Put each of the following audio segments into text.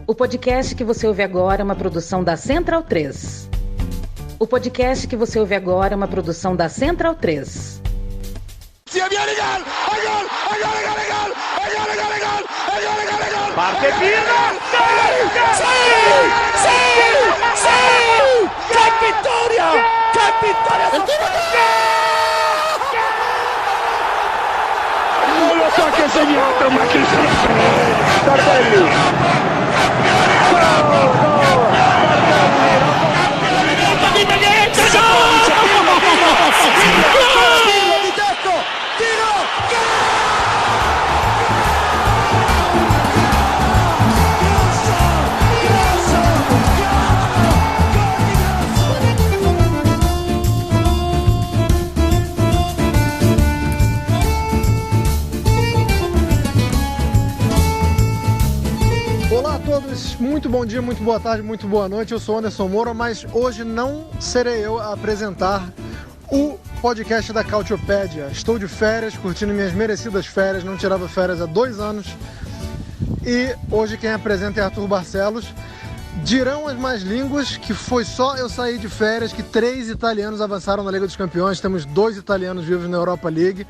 O podcast que você ouve agora é uma produção da Central 3. O podcast que você ouve agora é uma produção da Central 3. Parte Pirlo! Sì! Che vittoria! Che vittoria! Non lo so che ha segnato, ma chi se ne frega! Tardelli! Pirlo di tecco! Tiro! Olá a todos, muito bom dia, muito boa tarde, muito boa noite. Eu sou Anderson Moura, mas hoje não serei eu a apresentar o podcast da Cautiopédia. Estou de férias, curtindo minhas merecidas férias, não tirava férias há 2 anos. E hoje quem apresenta é Arthur Barcelos. Dirão as más línguas que foi só eu sair de férias que 3 italianos avançaram na Liga dos Campeões, temos 2 italianos vivos na Europa League.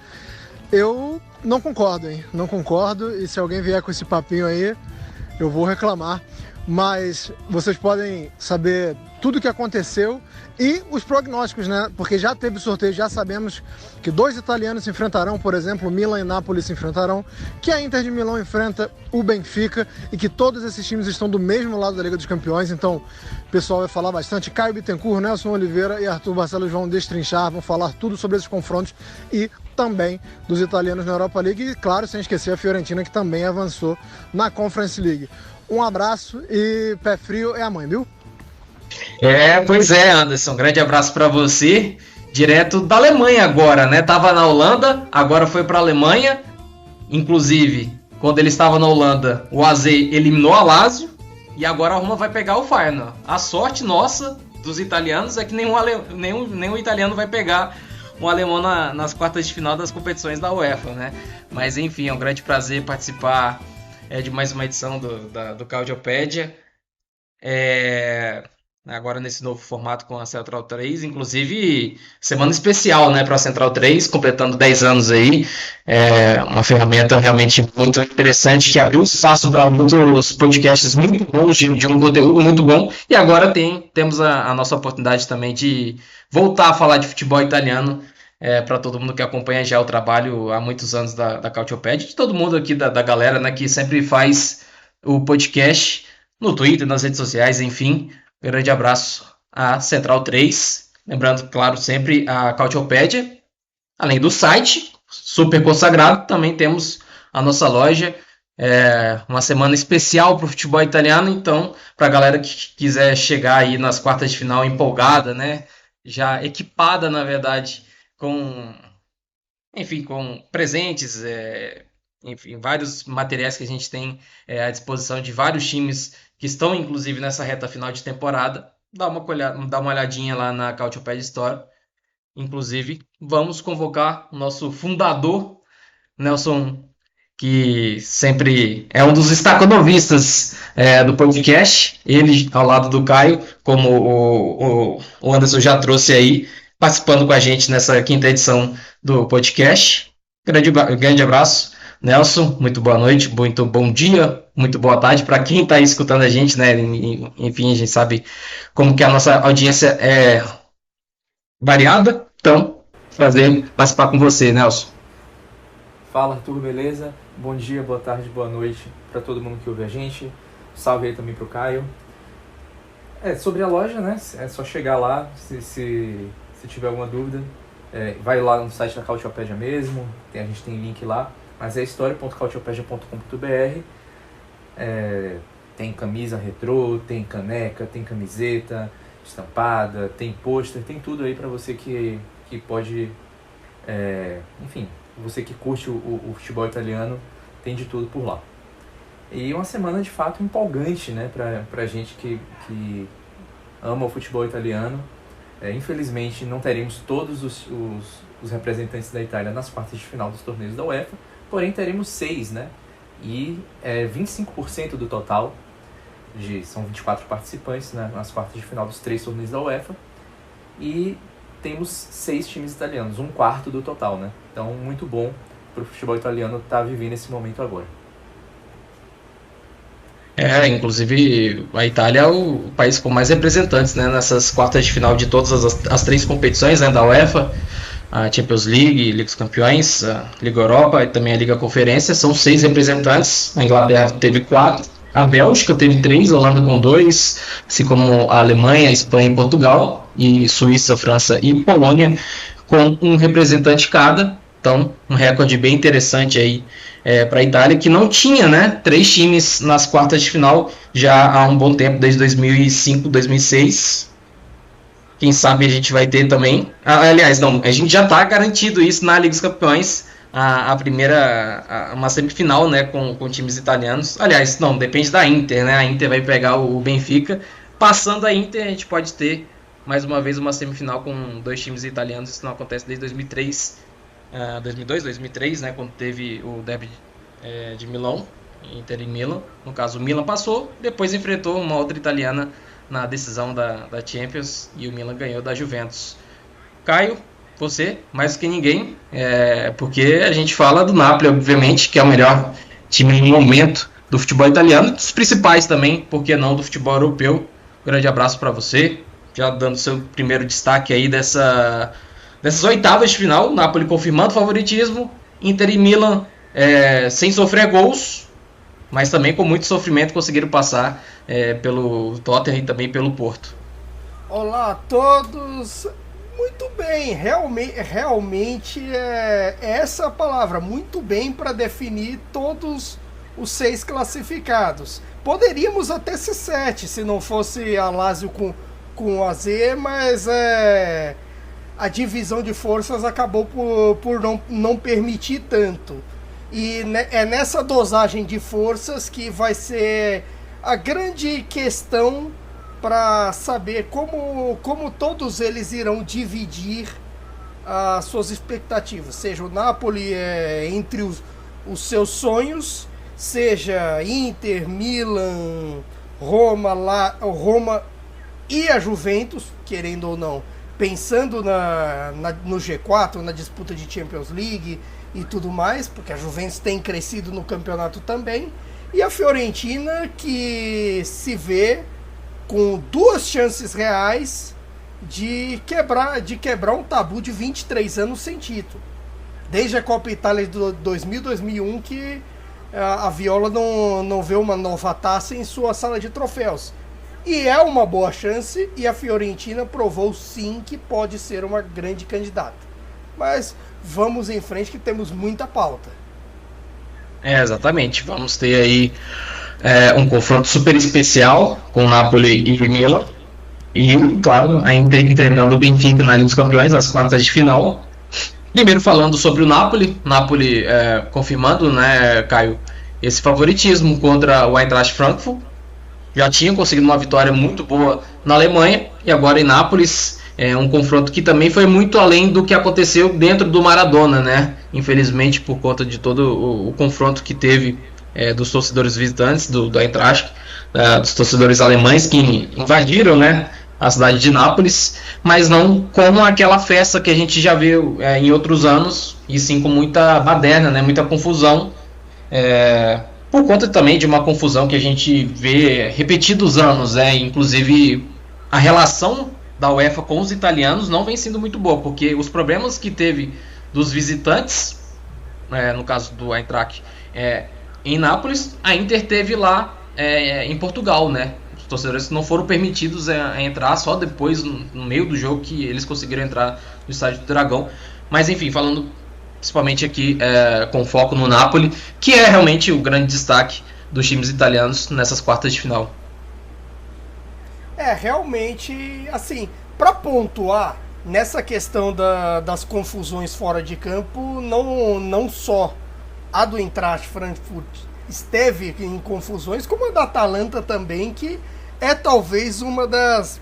Eu não concordo, hein? Não concordo, e se alguém vier com esse papinho aí, eu vou reclamar, mas vocês podem saber tudo o que aconteceu e os prognósticos, né? Porque já teve sorteio, já sabemos que 2 italianos se enfrentarão, por exemplo, Milan e Napoli se enfrentarão, que a Inter de Milão enfrenta o Benfica e que todos esses times estão do mesmo lado da Liga dos Campeões, então o pessoal vai falar bastante. Caio Bittencourt, Nelson Oliveira e Arthur Barcelos vão destrinchar, vão falar tudo sobre esses confrontos e também dos italianos na Europa League e, claro, sem esquecer a Fiorentina, que também avançou na Conference League. Um abraço e pé frio é a mãe, viu? Pois é, Anderson, grande abraço para você, direto da Alemanha agora, né? Tava na Holanda, agora foi para a Alemanha. Inclusive, quando ele estava na Holanda, o AZ eliminou a Lazio e agora a Roma vai pegar o Feyenoord. A sorte nossa dos italianos é que nenhum italiano vai pegar um alemão nas quartas de final das competições da UEFA, né? Mas enfim, é um grande prazer participar de mais uma edição do Cautiopédia. Agora nesse novo formato com a Central 3, inclusive semana especial, né, para a Central 3, completando 10 anos aí. Uma ferramenta realmente muito interessante que abriu espaço para muitos podcasts muito bons, de um conteúdo muito bom. E agora temos a nossa oportunidade também de voltar a falar de futebol italiano para todo mundo que acompanha já o trabalho há muitos anos da Cautiopédia, de todo mundo aqui da galera, né, que sempre faz o podcast no Twitter, nas redes sociais, enfim. Grande abraço à Central 3. Lembrando, claro, sempre a Cautiopédia. Além do site, super consagrado, também temos a nossa loja. Uma semana especial para o futebol italiano. Então, para a galera que quiser chegar aí nas quartas de final empolgada, né? Já equipada, na verdade, com presentes, vários materiais que a gente tem à disposição de vários times que estão, inclusive, nessa reta final de temporada. Dá uma olhadinha lá na Cautiopédia Store. Inclusive, vamos convocar o nosso fundador, Nelson, que sempre é um dos estaconovistas do podcast. Ele, ao lado do Caio, como o Anderson já trouxe aí, participando com a gente nessa 5ª edição do podcast. Grande abraço, Nelson, muito boa noite, muito bom dia, muito boa tarde para quem está aí escutando a gente, né? Enfim, a gente sabe como que a nossa audiência é variada, então, prazer participar com você, Nelson. Fala, Arthur, beleza? Bom dia, boa tarde, boa noite para todo mundo que ouve a gente. Salve aí também pro Caio. Sobre a loja, né? É só chegar lá, se tiver alguma dúvida, vai lá no site da Cautiopédia mesmo, a gente tem link lá, mas é história.cautiopedia.com.br. Tem camisa retrô, tem caneca, tem camiseta estampada, tem pôster, tem tudo aí para você que pode, enfim, você que curte o futebol italiano, tem de tudo por lá. E uma semana de fato empolgante, né, pra gente que ama o futebol italiano. Infelizmente não teremos todos os representantes da Itália nas quartas de final dos torneios da UEFA, porém teremos 6, né? E 25% do total. são 24 participantes, né, nas quartas de final dos 3 torneios da UEFA, e temos 6 times italianos, 1/4 do total, né? Então, muito bom para o futebol italiano estar vivendo esse momento agora. Inclusive a Itália é o país com mais representantes, né, nessas quartas de final de todas as 3 competições, né, da UEFA, a Champions League, Liga dos Campeões, a Liga Europa e também a Liga Conferência. São 6 representantes. A Inglaterra teve 4, a Bélgica teve 3, a Holanda com 2, assim como a Alemanha, a Espanha e Portugal, e Suíça, França e Polônia com um representante cada. Então, um recorde bem interessante aí para a Itália, que não tinha, né, 3 times nas quartas de final já há um bom tempo, desde 2005, 2006. Quem sabe a gente vai ter também. Aliás, não, a gente já está garantido isso na Liga dos Campeões, uma semifinal, né, com times italianos. Aliás, não, depende da Inter, né? A Inter vai pegar o Benfica. Passando a Inter, a gente pode ter mais uma vez uma semifinal com 2 times italianos. Isso não acontece desde 2003. 2002, 2003, né, quando teve o derby de Milão, Inter e Milan. No caso, o Milan passou, depois enfrentou uma outra italiana na decisão da Champions e o Milan ganhou da Juventus. Caio, você, mais que ninguém, porque a gente fala do Napoli, obviamente, que é o melhor time no momento do futebol italiano, dos principais também, por que não, do futebol europeu. Grande abraço para você, já dando seu primeiro destaque aí dessas oitavas de final. Napoli confirmando o favoritismo, Inter e Milan sem sofrer gols, mas também com muito sofrimento conseguiram passar pelo Tottenham e também pelo Porto. Olá a todos, muito bem, realmente é essa a palavra, muito bem, para definir todos os 6 classificados. Poderíamos até ser 7 se não fosse a Lazio com o AZ, mas a divisão de forças acabou por não permitir tanto. E é nessa dosagem de forças que vai ser a grande questão para saber como todos eles irão dividir as suas expectativas. Seja o Napoli entre os seus sonhos, seja Inter, Milan, Roma e a Juventus, querendo ou não, pensando no G4, na disputa de Champions League e tudo mais, porque a Juventus tem crescido no campeonato também, e a Fiorentina, que se vê com 2 chances reais de quebrar um tabu de 23 anos sem título. Desde a Copa Itália de 2000-2001 que a Viola não vê uma nova taça em sua sala de troféus. E é uma boa chance, e a Fiorentina provou sim que pode ser uma grande candidata. Mas vamos em frente que temos muita pauta. Exatamente, vamos ter aí um confronto super especial com Napoli e Milan. E, claro, ainda treinando o Benfica na Liga dos Campeões, nas quartas de final. Primeiro falando sobre o Napoli confirmando, né, Caio, esse favoritismo contra o Eintracht Frankfurt. Já tinham conseguido uma vitória muito boa na Alemanha e agora em Nápoles, um confronto que também foi muito além do que aconteceu dentro do Maradona, né? Infelizmente, por conta de todo o confronto que teve dos torcedores visitantes do Eintracht, dos torcedores alemães que invadiram, né, a cidade de Nápoles, mas não como aquela festa que a gente já viu em outros anos, e sim com muita baderna, né, muita confusão, por conta também de uma confusão que a gente vê repetidos anos, inclusive a relação da UEFA com os italianos não vem sendo muito boa, porque os problemas que teve dos visitantes, no caso do Eintracht, em Nápoles, a Inter teve lá em Portugal, né? Os torcedores não foram permitidos a entrar, só depois, no meio do jogo, que eles conseguiram entrar no estádio do Dragão. Mas enfim, falando principalmente aqui com foco no Napoli, que é realmente o grande destaque dos times italianos nessas quartas de final. Realmente, assim, para pontuar nessa questão das confusões fora de campo, não só a do Eintracht Frankfurt esteve em confusões, como a da Atalanta também, que é talvez uma das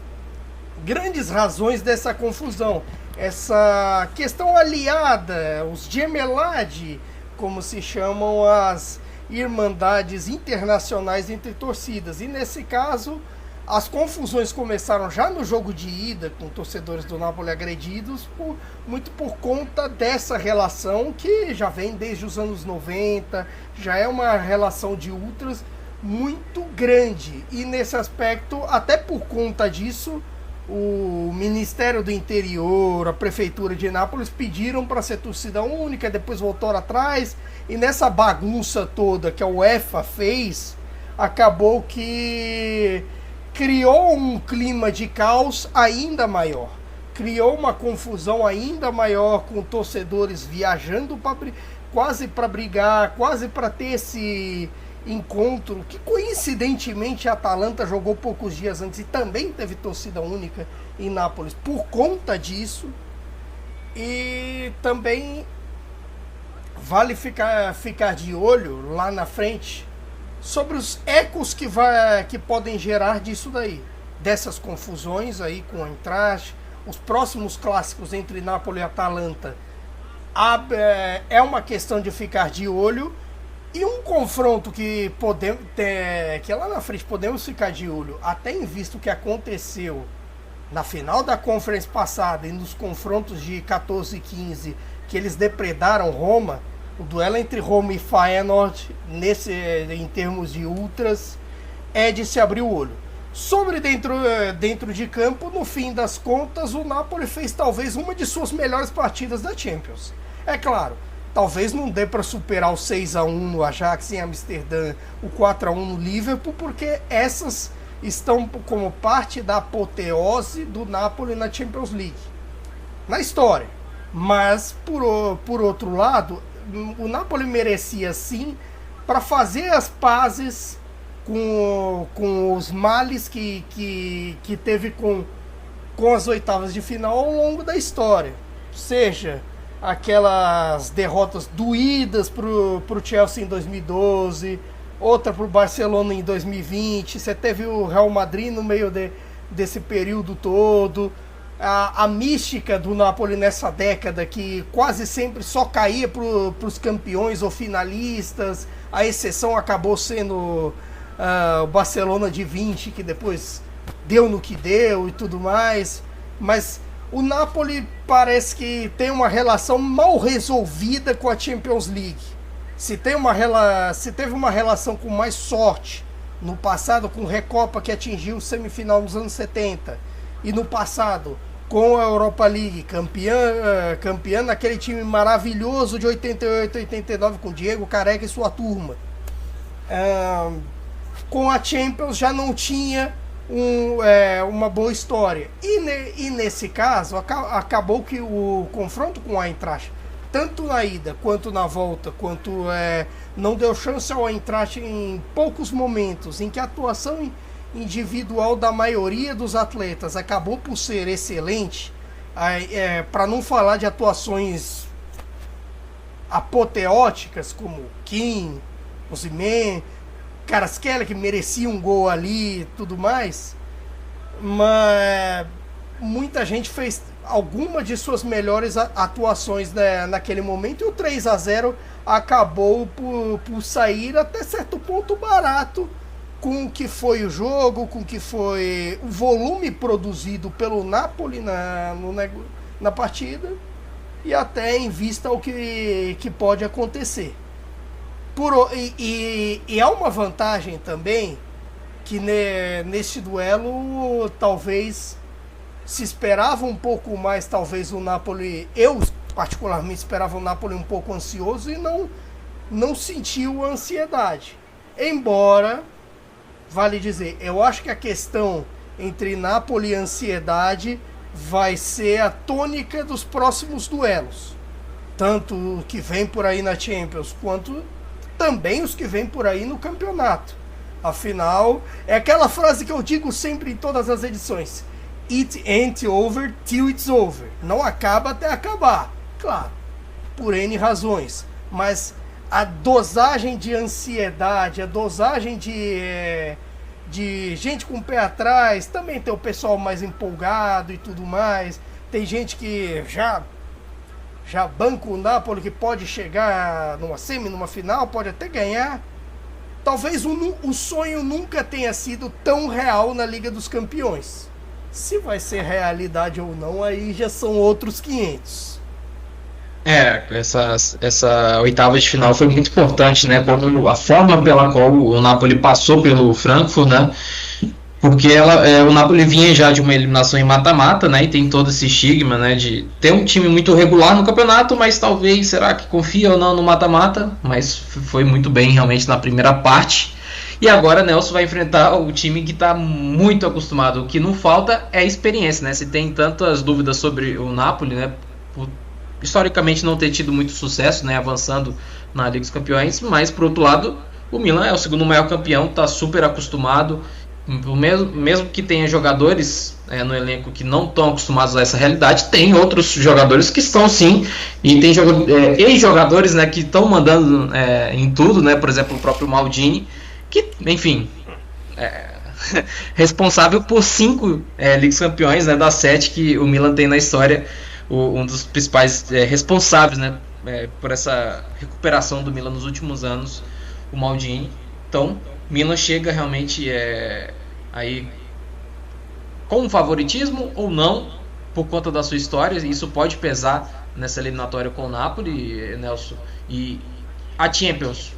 grandes razões dessa confusão. Essa questão aliada, os gemeladi, como se chamam as irmandades internacionais entre torcidas. E nesse caso, as confusões começaram já no jogo de ida, com torcedores do Napoli agredidos, muito por conta dessa relação que já vem desde os anos 90, já é uma relação de ultras muito grande. E nesse aspecto, até por conta disso, o Ministério do Interior, a Prefeitura de Nápoles pediram para ser torcida única, depois voltaram atrás, e nessa bagunça toda que a UEFA fez, acabou que criou um clima de caos ainda maior, criou uma confusão ainda maior, com torcedores viajando quase para brigar, quase para ter esse encontro, que coincidentemente a Atalanta jogou poucos dias antes e também teve torcida única em Nápoles por conta disso. E também vale ficar de olho lá na frente sobre os ecos que podem gerar disso daí, dessas confusões aí com o Eintracht. Os próximos clássicos entre Napoli e Atalanta é uma questão de ficar de olho, e um confronto que lá na frente podemos ficar de olho, até em vista o que aconteceu na final da Conference passada e nos confrontos de 14 e 15, que eles depredaram Roma. O duelo entre Roma e Feyenoord, em termos de ultras, é de se abrir o olho. Sobre dentro de campo, no fim das contas, o Napoli fez talvez uma de suas melhores partidas da Champions. É claro, talvez não dê para superar o 6-1 no Ajax em Amsterdã, o 4-1 no Liverpool, porque essas estão como parte da apoteose do Napoli na Champions League, na história. Mas, por outro lado, o Napoli merecia sim, para fazer as pazes com os males que teve com as oitavas de final ao longo da história. Seja aquelas derrotas doídas pro Chelsea em 2012, outra pro Barcelona em 2020, você teve o Real Madrid no meio desse período todo. A mística do Napoli nessa década, que quase sempre só caía para os campeões ou finalistas. A exceção acabou sendo o Barcelona de 20, que depois deu no que deu e tudo mais. Mas o Napoli parece que tem uma relação mal resolvida com a Champions League. Se teve uma relação com mais sorte no passado, com o Recopa, que atingiu o semifinal nos anos 70, e no passado com a Europa League, campeã naquele time maravilhoso de 88, 89, com Diego Careca e sua turma. Com a Champions já não tinha uma boa história. E nesse caso, acabou que o confronto com a Eintracht, tanto na ida quanto na volta, não deu chance ao Eintracht em poucos momentos, em que a atuação individual da maioria dos atletas acabou por ser excelente, para não falar de atuações apoteóticas como Kim, Osimhen, Kvaratskhelia, que merecia um gol ali e tudo mais. Mas muita gente fez alguma de suas melhores atuações naquele momento, e o 3-0 acabou por sair até certo ponto barato com o que foi o jogo, com o que foi o volume produzido pelo Napoli na partida, e até em vista ao que pode acontecer. E há uma vantagem também, que neste duelo talvez se esperava um pouco mais, talvez o Napoli, eu particularmente esperava o Napoli um pouco ansioso, e não sentiu a ansiedade. Embora, vale dizer, eu acho que a questão entre Napoli e ansiedade vai ser a tônica dos próximos duelos, tanto o que vem por aí na Champions, quanto também os que vêm por aí no campeonato. Afinal, é aquela frase que eu digo sempre em todas as edições: It ain't over till it's over. Não acaba até acabar. Claro, por N razões. Mas a dosagem de ansiedade, a dosagem de gente com o pé atrás, também tem o pessoal mais empolgado e tudo mais. Tem gente que já banca o Napoli, que pode chegar numa final, pode até ganhar. talvez o sonho nunca tenha sido tão real na Liga dos Campeões. Se vai ser realidade ou não, aí já são outros 500. Essa oitava de final foi muito importante, né? Como a forma pela qual o Napoli passou pelo Frankfurt, né? Porque o Napoli vinha já de uma eliminação em mata-mata, né? E tem todo esse estigma, né? De ter um time muito regular no campeonato, mas talvez, será que confia ou não no mata-mata? Mas foi muito bem realmente na primeira parte. E agora Nelson vai enfrentar o time que está muito acostumado. O que não falta é experiência, né? Se tem tantas dúvidas sobre o Napoli, né? Historicamente não ter tido muito sucesso, né? Avançando na Liga dos Campeões, mas por outro lado, o Milan é o segundo maior campeão, está super acostumado. Mesmo que tenha jogadores no elenco que não estão acostumados a essa realidade, tem outros jogadores que estão sim, e tem ex-jogadores, né, que estão mandando em tudo, né, por exemplo o próprio Maldini, que, enfim, responsável por 5 Ligas Campeões, né, das 7 que o Milan tem na história, um dos principais responsáveis, né, por essa recuperação do Milan nos últimos anos, o Maldini. Então Milan chega realmente aí com um favoritismo ou não, por conta da sua história. Isso pode pesar nessa eliminatória com o Napoli, Nelson. E a Champions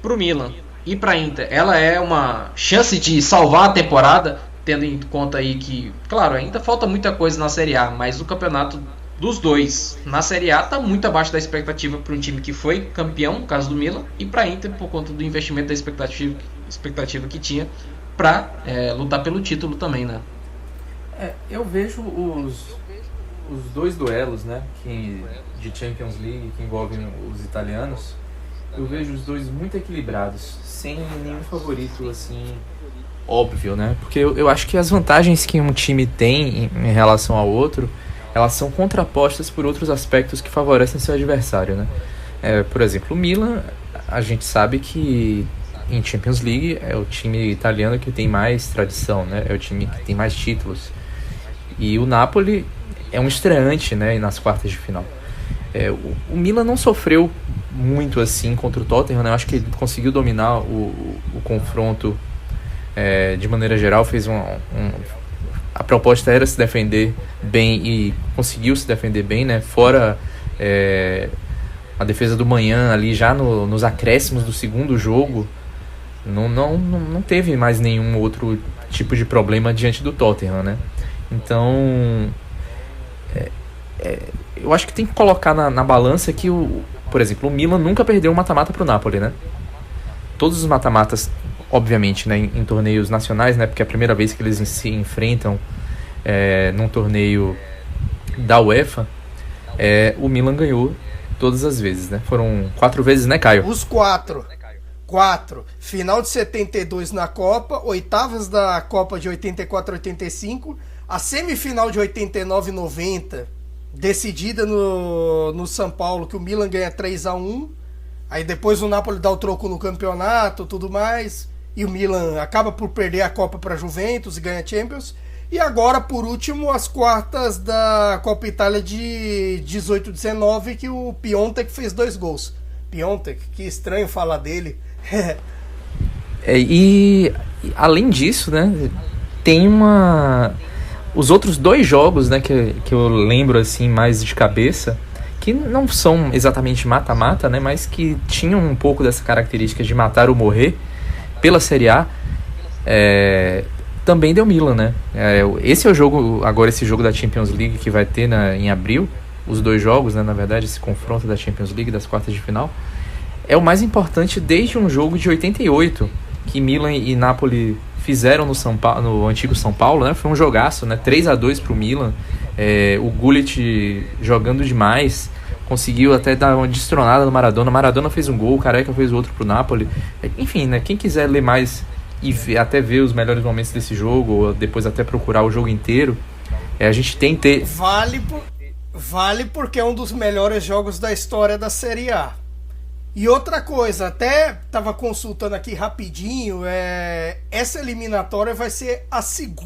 pro Milan e pra Inter, ela é uma chance de salvar a temporada, tendo em conta aí que, claro, ainda falta muita coisa na Série A, mas o campeonato dos dois na Série A está muito abaixo da expectativa para um time que foi campeão, no caso do Milan, e para a Inter por conta do investimento da expectativa que tinha para lutar pelo título também, né? Eu vejo os dois duelos, né, de Champions League que envolvem os italianos, eu vejo os dois muito equilibrados, sem nenhum favorito assim óbvio, né? Porque eu acho que as vantagens que um time tem em relação ao outro, elas são contrapostas por outros aspectos que favorecem seu adversário, né? Por exemplo, o Milan, a gente sabe que em Champions League é o time italiano que tem mais tradição, né? É o time que tem mais títulos. E o Napoli é um estreante, né, nas quartas de final. O Milan não sofreu muito assim contra o Tottenham, né? Eu acho que ele conseguiu dominar o confronto de maneira geral, fez a proposta era se defender bem e conseguiu se defender bem, né? Fora a defesa do Manhã ali já nos acréscimos do segundo jogo, não teve mais nenhum outro tipo de problema diante do Tottenham, né? Então eu acho que tem que colocar na balança que por exemplo, o Milan nunca perdeu um mata-mata pro Napoli, né? Todos os mata-matas, obviamente, né, em torneios nacionais, né, porque é a primeira vez que eles se enfrentam num torneio da UEFA, o Milan ganhou todas as vezes, né? Foram 4 vezes, né, Caio? Os 4. Final de 72 na Copa, oitavas da Copa de 84-85, a semifinal de 89-90, decidida no São Paulo, que o Milan ganha 3-1, aí depois o Napoli dá o troco no campeonato, tudo mais, e o Milan acaba por perder a Copa para a Juventus e ganha a Champions. E agora, por último, as quartas da Copa Itália de 18-19, que o Piontek fez 2 gols. Piontek, que estranho falar dele. E além disso, né, tem os outros 2 jogos, né, que eu lembro assim mais de cabeça, que não são exatamente mata-mata, né, mas que tinham um pouco dessa característica de matar ou morrer pela Série A. Também deu Milan, né? Esse é o jogo, agora esse jogo da Champions League que vai ter em abril, os 2 jogos, né, na verdade, esse confronto da Champions League, das quartas de final, é o mais importante desde um jogo de 88, que Milan e Napoli fizeram no antigo São Paulo, né? Foi um jogaço, né? 3-2 pro Milan, o Gullit jogando demais, conseguiu até dar uma destronada no Maradona fez um gol, o Careca fez o outro pro Napoli. Enfim, né? Quem quiser ler mais e até ver os melhores momentos desse jogo, ou depois até procurar o jogo inteiro, a gente tem que ter... Vale porque é um dos melhores jogos da história da Série A. E outra coisa, até estava consultando aqui rapidinho, essa eliminatória vai ser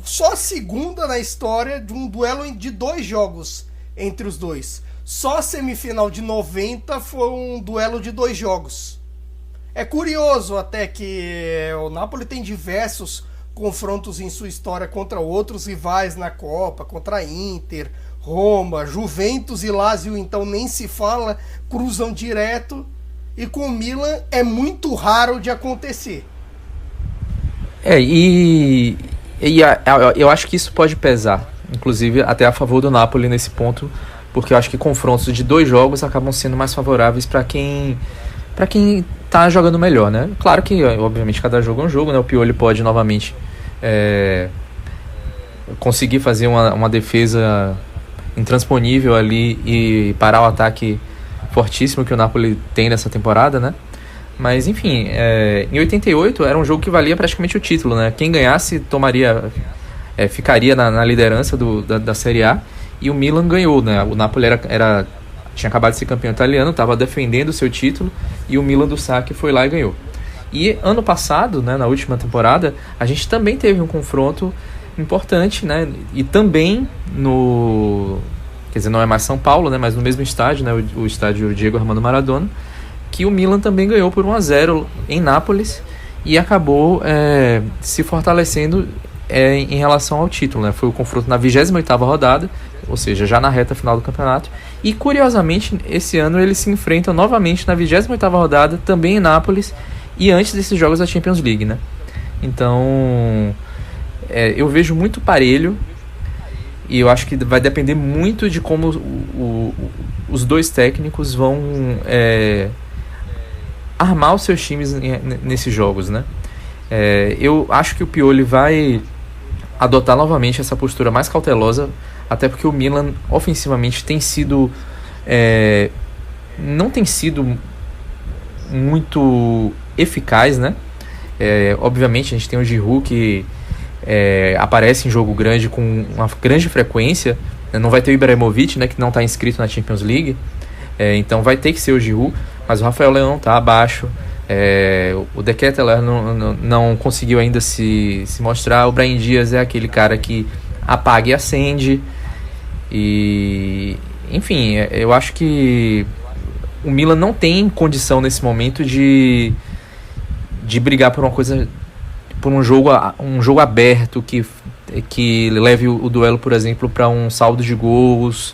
só a segunda na história de um duelo de 2 jogos entre os dois. Só a semifinal de 90 foi um duelo de 2 jogos. É curioso até que o Napoli tem diversos confrontos em sua história contra outros rivais na Copa, contra a Inter, Roma, Juventus e Lazio, então nem se fala, cruzam direto, e com o Milan é muito raro de acontecer. Eu acho que isso pode pesar, inclusive até a favor do Napoli nesse ponto, porque eu acho que confrontos de 2 jogos acabam sendo mais favoráveis para quem tá jogando melhor, né? Claro que, obviamente, cada jogo é um jogo, né? O Pioli pode novamente conseguir fazer uma defesa intransponível ali e parar o ataque fortíssimo que o Napoli tem nessa temporada, né? Mas, enfim, em 88 era um jogo que valia praticamente o título, né? Quem ganhasse ficaria na liderança da Série A, e o Milan ganhou, né? O Napoli tinha acabado de ser campeão italiano, estava defendendo o seu título, e o Milan do Sacchi foi lá e ganhou. E ano passado, né, na última temporada, a gente também teve um confronto importante, né? E também quer dizer, não é mais São Paulo, né, mas no mesmo estádio, né, o estádio Diego Armando Maradona, que o Milan também ganhou por 1-0 em Nápoles e acabou se fortalecendo em relação ao título, né? Foi o confronto na 28ª rodada, ou seja, já na reta final do campeonato. E curiosamente, esse ano eles se enfrentam novamente na 28ª rodada, também em Nápoles, e antes desses jogos da Champions League, né? Então, eu vejo muito parelho, e eu acho que vai depender muito de como os dois técnicos vão armar os seus times nesses jogos, né? Eu acho que o Pioli vai adotar novamente essa postura mais cautelosa, até porque o Milan ofensivamente tem sido não tem sido muito eficaz, né? Obviamente a gente tem o Giroud que aparece em jogo grande com uma grande frequência, né? Não vai ter o Ibrahimovic, né, que não está inscrito na Champions League, então vai ter que ser o Giroud, mas o Rafael Leão está abaixo. O De Ketelaere não conseguiu ainda se mostrar. O Brahim Dias é aquele cara que apaga e acende. E, enfim, eu acho que o Milan não tem condição nesse momento de brigar por uma coisa, por um jogo aberto que leve o duelo, por exemplo, para um saldo de gols.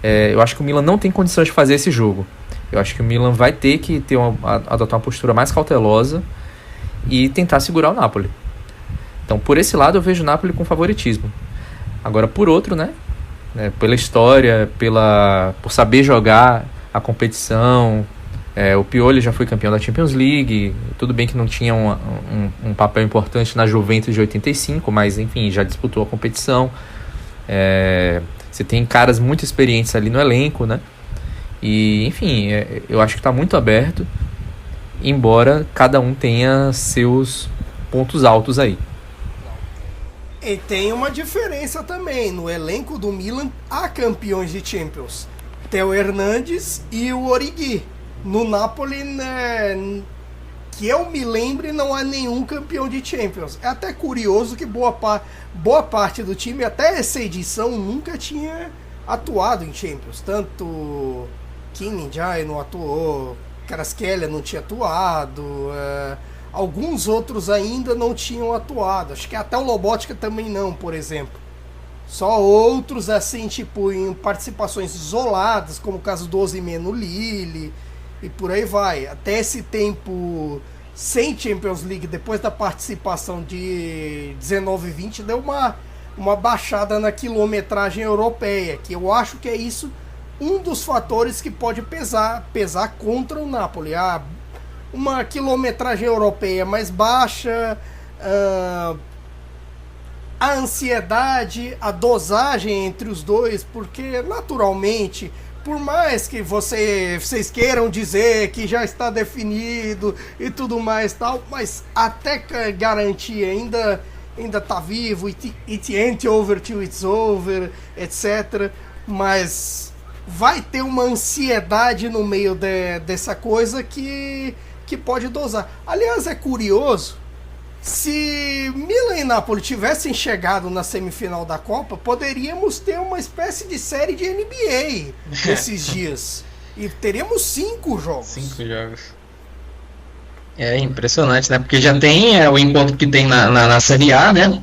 Eu acho que o Milan não tem condições de fazer esse jogo. Eu acho que o Milan vai ter que adotar uma postura mais cautelosa e tentar segurar o Napoli. Então, por esse lado, eu vejo o Napoli com favoritismo. Agora, por outro, né, pela história, por saber jogar a competição, o Pioli já foi campeão da Champions League. Tudo bem que não tinha um papel importante na Juventus de 85, mas, enfim, já disputou a competição. Você tem caras muito experientes ali no elenco, né? E, enfim, eu acho que está muito aberto, embora cada um tenha seus pontos altos aí. E tem uma diferença também. No elenco do Milan há campeões de Champions. Theo Hernandes e o Origi. No Napoli, né, que eu me lembre, não há nenhum campeão de Champions. É até curioso que boa parte do time, até essa edição, nunca tinha atuado em Champions. Tanto Kim Min-jae não atuou, Kvaratskhelia não tinha atuado, alguns outros ainda não tinham atuado. Acho que até o Lobotka também não, por exemplo. Só outros, assim, tipo, em participações isoladas, como o caso do Osimhen no Lille, e por aí vai. Até esse tempo sem Champions League, depois da participação de 19 e 20, deu uma baixada na quilometragem europeia, que eu acho que é isso um dos fatores que pode pesar contra o Napoli. Uma quilometragem europeia mais baixa, a ansiedade, a dosagem entre os dois, porque naturalmente, por mais que vocês queiram dizer que já está definido e tudo mais tal, mas até garantir ainda tá vivo, it ain't over till it's over, etc. Mas vai ter uma ansiedade no meio dessa coisa que pode dosar. Aliás, é curioso, se Milan e Napoli tivessem chegado na semifinal da Copa, poderíamos ter uma espécie de série de NBA nesses dias. E teríamos 5 jogos. 5 jogos. É impressionante, né? Porque já tem o encontro que tem na Série A, né?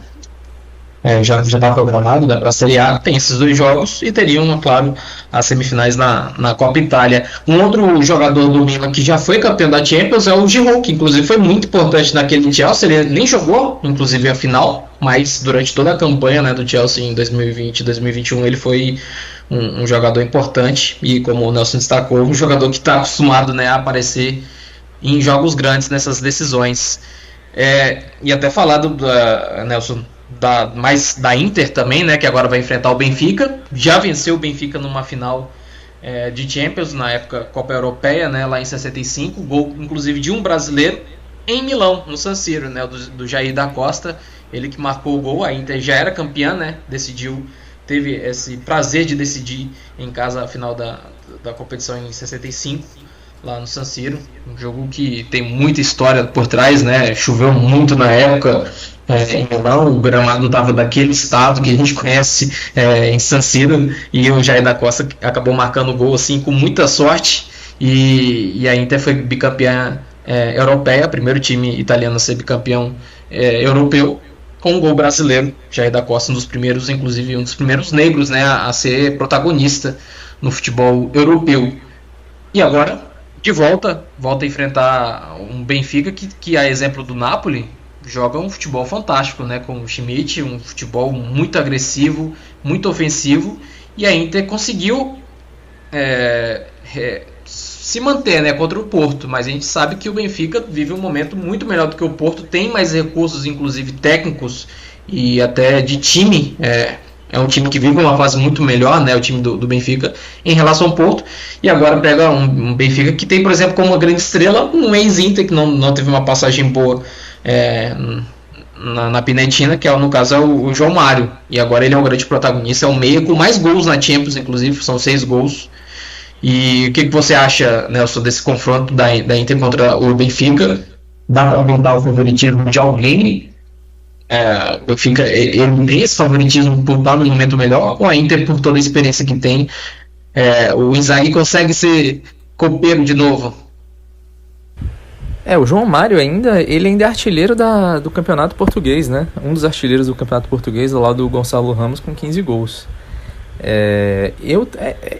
Já está programado, né, para a Série A, tem esses 2 jogos e teriam, claro, as semifinais na Copa Itália. Um outro jogador do Milan que já foi campeão da Champions é o Giroud, que inclusive foi muito importante naquele Chelsea. Ele nem jogou, inclusive, a final, mas durante toda a campanha, né, do Chelsea em 2020 e 2021 ele foi um jogador importante e, como o Nelson destacou, um jogador que está acostumado, né, a aparecer em jogos grandes nessas decisões. E até falar Nelson, mais da Inter também, né, que agora vai enfrentar o Benfica. Já venceu o Benfica numa final de Champions, na época Copa Europeia, né, lá em 65, gol inclusive de um brasileiro em Milão, no San Siro, né, do Jair da Costa, ele que marcou o gol. A Inter já era campeã, né, teve esse prazer de decidir em casa a final da competição em 65, lá no San Siro, um jogo que tem muita história por trás, né, choveu muito na época, em Milão, o gramado não estava daquele estado que a gente conhece em San Siro, e o Jair da Costa acabou marcando o gol assim, com muita sorte, e a Inter foi bicampeã europeia, primeiro time italiano a ser bicampeão europeu, com um gol brasileiro. Jair da Costa, inclusive um dos primeiros negros, né, a ser protagonista no futebol europeu. E agora, de volta a enfrentar um Benfica que a exemplo do Napoli, joga um futebol fantástico, né, com o Schmidt, um futebol muito agressivo, muito ofensivo, e a Inter conseguiu se manter, né, contra o Porto, mas a gente sabe que o Benfica vive um momento muito melhor do que o Porto, tem mais recursos, inclusive técnicos e até de time, é um time que vive uma fase muito melhor, né, o time do Benfica, em relação ao Porto, e agora pega um Benfica que tem, por exemplo, como uma grande estrela, um ex-Inter que não teve uma passagem boa na Pinetina, que no caso é o João Mário, e agora ele é um grande protagonista, é o meia com mais gols na Champions, inclusive, são 6 gols. E o que você acha, Nelson, desse confronto da Inter contra o Benfica? Dá para aumentar o favoritismo de alguém? O Benfica, ele tem esse favoritismo por estar no momento melhor, ou a Inter, por toda a experiência que tem, o Inzaghi consegue ser copeiro de novo? O João Mário ele ainda é artilheiro do campeonato português, né? Um dos artilheiros do campeonato português, ao lado do Gonçalo Ramos, com 15 gols.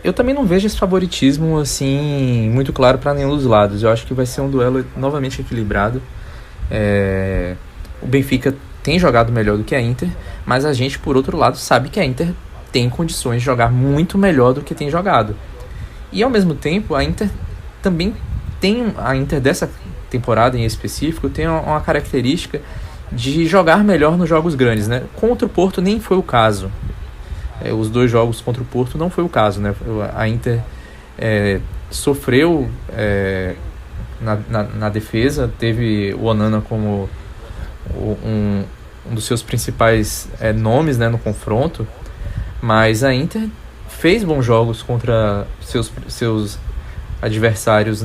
Eu também não vejo esse favoritismo assim muito claro para nenhum dos lados. Eu acho que vai ser um duelo novamente equilibrado. O Benfica tem jogado melhor do que a Inter, mas a gente, por outro lado, sabe que a Inter tem condições de jogar muito melhor do que tem jogado. E ao mesmo tempo, a Inter também a Inter dessa temporada em específico tem uma característica de jogar melhor nos jogos grandes, né? Contra o Porto nem foi o caso. Os 2 jogos contra o Porto não foi o caso, né? A Inter sofreu na defesa, teve o Onana como um dos seus principais nomes, né, no confronto, mas a Inter fez bons jogos contra seus adversários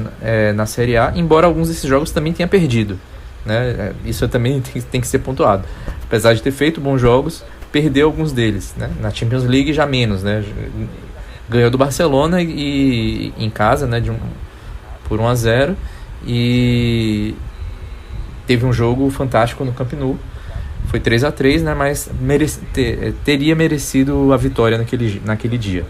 na Série A, embora alguns desses jogos também tenha perdido, né? Isso também tem que ser pontuado. Apesar de ter feito bons jogos, perdeu alguns deles, né? Na Champions League já menos, né? Ganhou do Barcelona e em casa, né, por 1-0, e teve um jogo fantástico no Camp Nou. Foi 3-3, né, mas teria merecido a vitória naquele dia.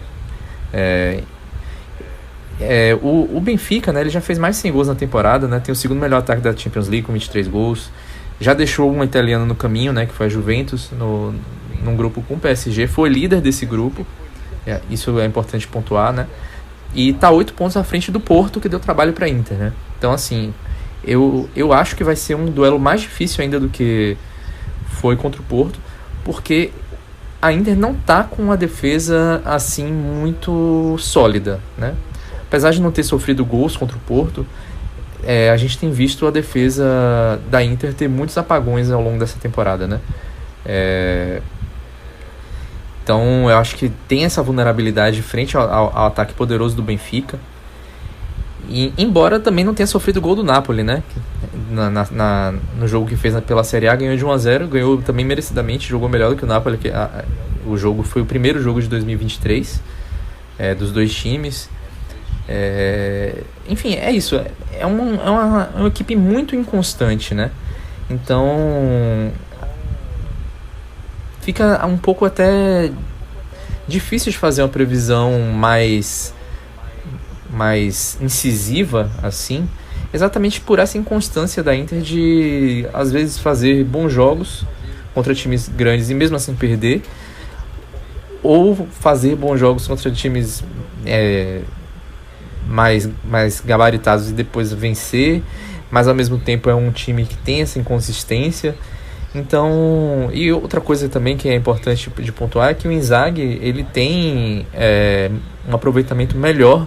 O Benfica, né, ele já fez mais de 100 gols na temporada, né? Tem o segundo melhor ataque da Champions League com 23 gols. Já deixou uma italiana no caminho, né, que foi a Juventus, num grupo com o PSG. Foi líder desse grupo, isso é importante pontuar, né? E tá 8 pontos à frente do Porto, que deu trabalho para a Inter, né? Então, assim, eu acho que vai ser um duelo mais difícil ainda do que foi contra o Porto, porque a Inter não tá com uma defesa assim muito sólida, né? Apesar de não ter sofrido gols contra o Porto, a gente tem visto a defesa da Inter ter muitos apagões ao longo dessa temporada, né? Então eu acho que tem essa vulnerabilidade frente ao ataque poderoso do Benfica, e embora também não tenha sofrido gol do Napoli, né? No jogo que fez pela Série A, ganhou de 1-0, ganhou também merecidamente, jogou melhor do que o Napoli. O jogo foi o primeiro jogo de 2023 dos 2 times. Enfim, é isso. É uma equipe muito inconstante, né? Então fica um pouco até difícil de fazer uma previsão mais incisiva, assim, exatamente por essa inconstância da Inter de, às vezes, fazer bons jogos contra times grandes e mesmo assim perder, ou fazer bons jogos contra times mais gabaritados e depois vencer, mas ao mesmo tempo é um time que tem essa inconsistência. Então, e outra coisa também que é importante de pontuar é que o Inzaghi, ele tem um aproveitamento melhor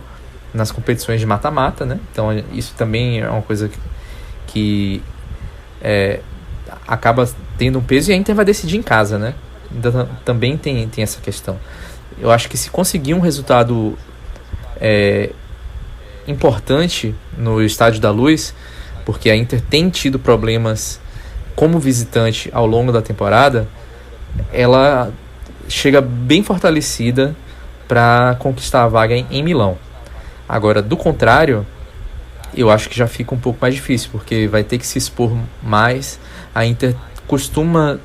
nas competições de mata-mata, né? Então isso também é uma coisa que acaba tendo um peso, e a Inter vai decidir em casa, né? Então, também tem essa questão. Eu acho que se conseguir um resultado importante no Estádio da Luz, porque a Inter tem tido problemas como visitante ao longo da temporada, ela chega bem fortalecida para conquistar a vaga em Milão. Agora, do contrário, eu acho que já fica um pouco mais difícil, porque vai ter que se expor mais. A Inter costuma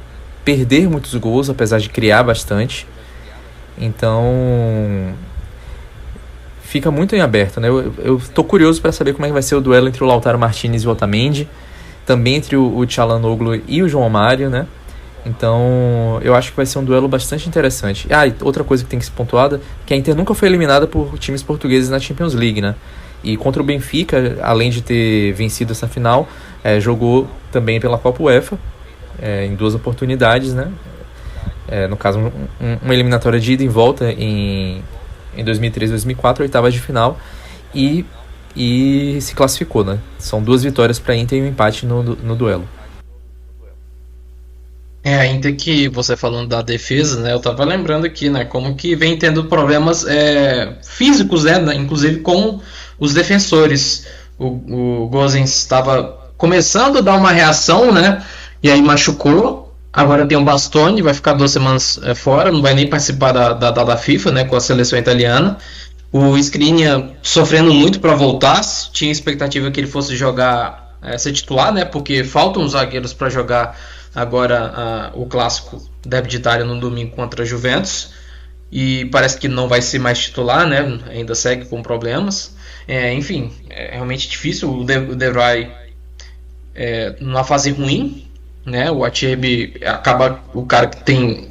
perder muitos gols, apesar de criar bastante. Então fica muito em aberto, né? Eu tô curioso para saber como é que vai ser o duelo entre o Lautaro Martinez e o Otamendi, também entre o Çalhanoğlu e o João Mário, né? Então eu acho que vai ser um duelo bastante interessante. E outra coisa que tem que ser pontuada, que a Inter nunca foi eliminada por times portugueses na Champions League, né? E contra o Benfica, além de ter vencido essa final, jogou também pela Copa UEFA, em 2 oportunidades, né? No caso, uma eliminatória de ida e volta em 2003 e 2004, oitavas de final, e se classificou, né? São 2 vitórias para a Inter e um empate no duelo. A Inter, que você falando da defesa, né? Eu tava lembrando aqui, né? Como que vem tendo problemas físicos, né? Inclusive com os defensores. O Gosens estava começando a dar uma reação, né? E aí machucou. Agora tem o Bastoni, vai ficar 2 semanas fora, não vai nem participar da FIFA, né? Com a seleção italiana. O Skriniar sofrendo muito para voltar. Tinha expectativa que ele fosse jogar, ser titular, né? Porque faltam os zagueiros para jogar agora o clássico derby de Itália no domingo contra a Juventus, e parece que não vai ser mais titular, né? Ainda segue com problemas. Enfim, é realmente difícil. O De Vrij numa fase ruim, né? O Acerbi acaba o cara que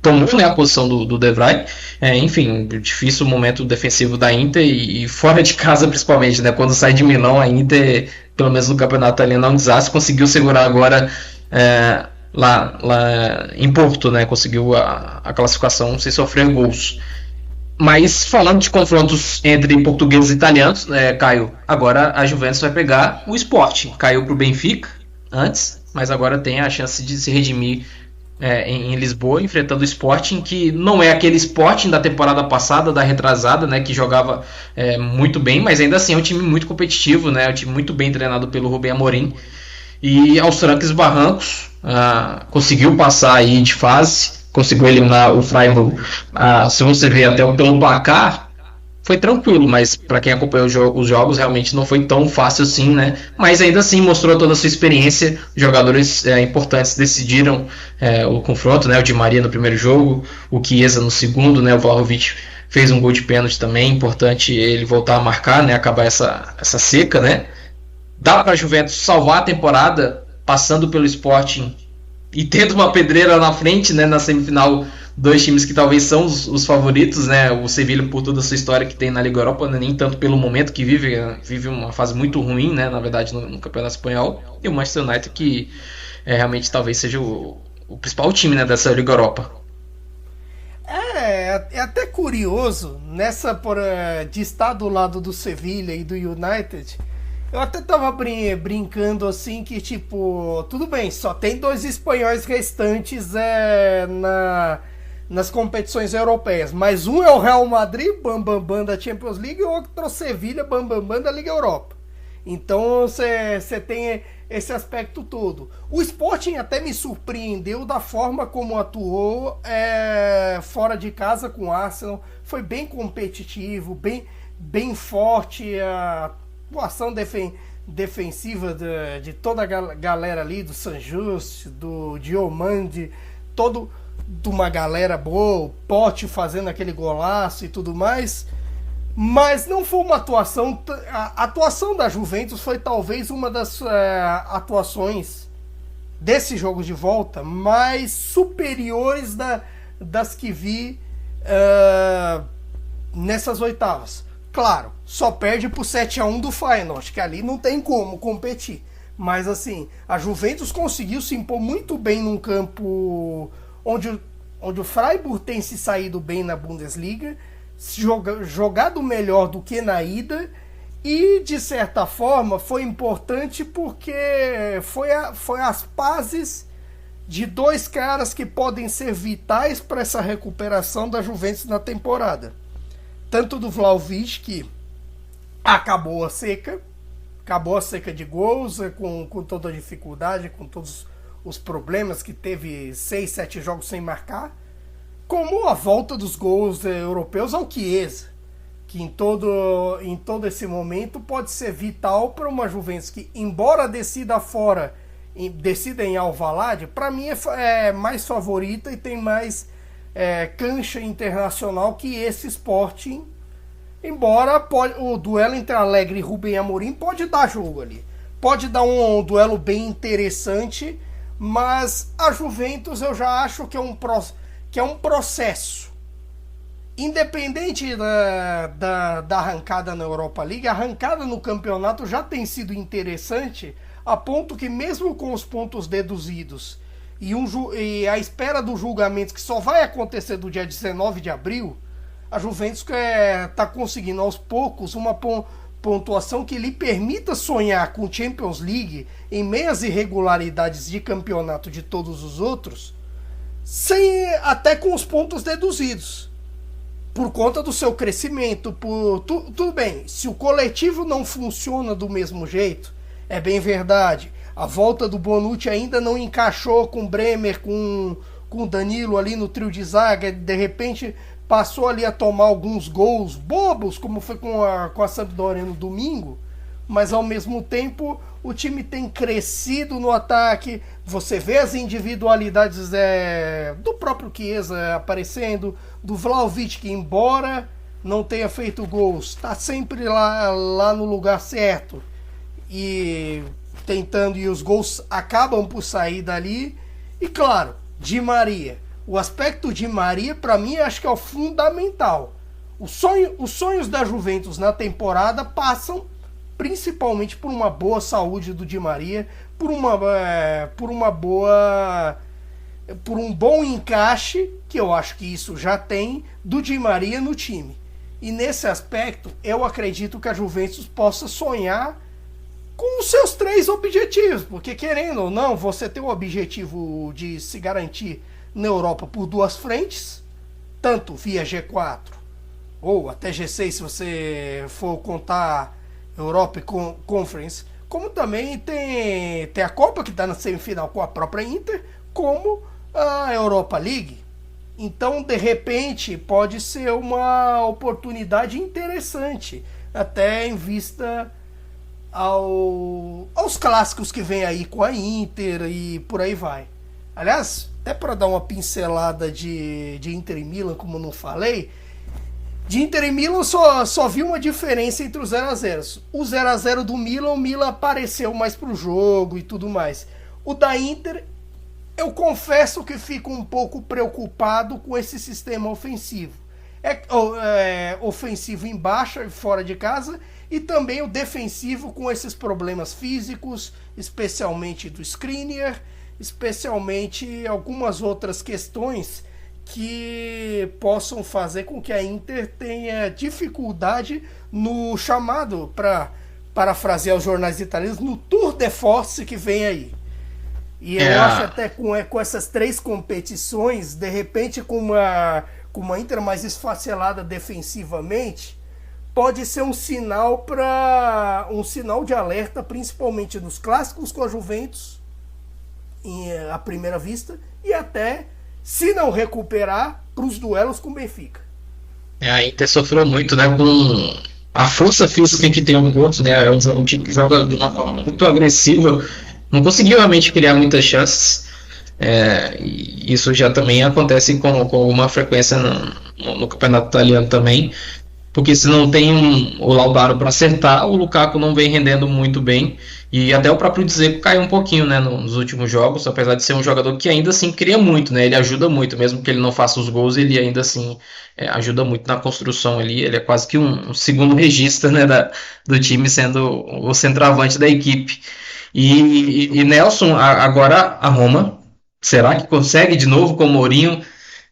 tomou, né, a posição do De Vrij. Enfim, difícil o momento defensivo da Inter, e fora de casa principalmente, né? Quando sai de Milão, a Inter, pelo menos no campeonato italiano, é um desastre. Conseguiu segurar agora lá em Porto, né? Conseguiu a classificação sem sofrer gols. Mas falando de confrontos entre portugueses e italianos, Caio, agora a Juventus vai pegar o Sporting. Caiu para o Benfica antes, mas agora tem a chance de se redimir em Lisboa, enfrentando o Sporting, que não é aquele Sporting da temporada passada, da retrasada, né, que jogava muito bem, mas ainda assim é um time muito competitivo, né, um time muito bem treinado pelo Rubem Amorim. E aos trancos e barrancos conseguiu passar aí de fase, conseguiu eliminar o Freiburg. Se você ver até pelo placar, foi tranquilo, mas para quem acompanhou os jogos, realmente não foi tão fácil assim, né? Mas ainda assim mostrou toda a sua experiência. Jogadores importantes decidiram o confronto, né? O Di Maria no primeiro jogo, o Chiesa no segundo, né? O Vlahovic fez um gol de pênalti também, importante ele voltar a marcar, né? Acabar essa seca, né? Dá para a Juventus salvar a temporada passando pelo Sporting e tendo uma pedreira na frente, né, na semifinal, 2 times que talvez são os favoritos, né? O Sevilla, por toda a sua história que tem na Liga Europa, nem tanto pelo momento que vive uma fase muito ruim, né, na verdade, no Campeonato Espanhol, e o Manchester United, que realmente talvez seja o principal time, né, dessa Liga Europa. É até curioso de estar do lado do Sevilla e do United. Eu até tava brincando assim que, tipo, tudo bem, só tem 2 espanhóis restantes nas competições europeias, mas um é o Real Madrid, bam da Champions League, e o outro é o Sevilla, bam da Liga Europa. Então você tem esse aspecto todo. O Sporting até me surpreendeu da forma como atuou fora de casa com o Arsenal. Foi bem competitivo, bem forte, a atuação defensiva de toda a galera ali, do Sanjust, do Diomande, de uma galera boa, o Pote fazendo aquele golaço e tudo mais, mas não foi uma atuação... A atuação da Juventus foi talvez uma das atuações desses jogos de volta mais superiores das que vi nessas oitavas. Claro, só perde por 7-1 do Feyenoord, que ali não tem como competir. Mas assim, a Juventus conseguiu se impor muito bem num campo onde o Freiburg tem se saído bem na Bundesliga, jogado melhor do que na ida, e de certa forma foi importante porque foi as pazes de dois caras que podem ser vitais para essa recuperação da Juventus na temporada. Tanto do Vlahovic, que acabou a seca de gols, com toda a dificuldade, com todos os problemas que teve 6, 7 jogos sem marcar, como a volta dos gols europeus ao Chiesa, que em todo esse momento pode ser vital para uma Juventus que, embora decida em Alvalade, para mim é mais favorita e tem mais cancha internacional que esse Sporting, embora o duelo entre Alegre e Rubem Amorim pode dar jogo ali, pode dar um duelo bem interessante, mas a Juventus eu já acho que é um processo. Independente da arrancada na Europa League, a arrancada no campeonato já tem sido interessante, a ponto que mesmo com os pontos deduzidos e a espera do julgamento que só vai acontecer do dia 19 de abril, a Juventus está conseguindo aos poucos uma pontuação que lhe permita sonhar com Champions League em meias irregularidades de campeonato de todos os outros, até com os pontos deduzidos, por conta do seu crescimento. Tudo bem, se o coletivo não funciona do mesmo jeito, é bem verdade, a volta do Bonucci ainda não encaixou com o Bremer, com o Danilo ali no trio de zaga, de repente passou ali a tomar alguns gols bobos, como foi com a Sampdoria no domingo, mas ao mesmo tempo o time tem crescido no ataque, você vê as individualidades do próprio Chiesa aparecendo, do Vlahovic, que embora não tenha feito gols, está sempre lá no lugar certo, e tentando, e os gols acabam por sair dali. E claro, Di Maria, o aspecto Di Maria para mim acho que é o fundamental. Os sonhos da Juventus na temporada passam principalmente por uma boa saúde do Di Maria, por um bom encaixe, que eu acho que isso já tem, do Di Maria no time. E nesse aspecto eu acredito que a Juventus possa sonhar com os seus 3 objetivos, porque querendo ou não, você tem o objetivo de se garantir na Europa por 2 frentes, tanto via G4 ou até G6 se você for contar Europa Conference, como também tem a Copa, que está na semifinal com a própria Inter, como a Europa League. Então, de repente, pode ser uma oportunidade interessante, até em vista aos clássicos que vem aí com a Inter e por aí vai. Aliás, até para dar uma pincelada de Inter e Milan, como não falei, de Inter e Milan só vi uma diferença entre os 0x0. O 0x0 do Milan, o Milan apareceu mais pro jogo e tudo mais. O da Inter, eu confesso que fico um pouco preocupado com esse sistema ofensivo. Ofensivo em baixa e fora de casa, e também o defensivo com esses problemas físicos, especialmente do Skriniar, especialmente algumas outras questões que possam fazer com que a Inter tenha dificuldade no chamado, para parafrasear os jornais italianos, no Tour de Force que vem aí. E eu acho até com essas 3 competições, de repente com uma Inter mais esfacelada defensivamente, pode ser um sinal de alerta, principalmente nos clássicos com a Juventus, à primeira vista, e até, se não recuperar, para os duelos com o Benfica. A Inter sofreu muito, né, a força física que tem o Porto, né? É um time que joga de uma forma muito agressiva, não conseguiu realmente criar muitas chances. E isso já também acontece com uma frequência no campeonato italiano também, porque se não tem o Lautaro para acertar, o Lukaku não vem rendendo muito bem, e até o próprio Dzeko caiu um pouquinho, né, nos últimos jogos, apesar de ser um jogador que ainda assim cria muito, né, ele ajuda muito, mesmo que ele não faça os gols, ele ainda assim ajuda muito na construção ali, ele é quase que um segundo regista, né, do time, sendo o centroavante da equipe. E Nelson, agora a Roma, será que consegue de novo com o Mourinho?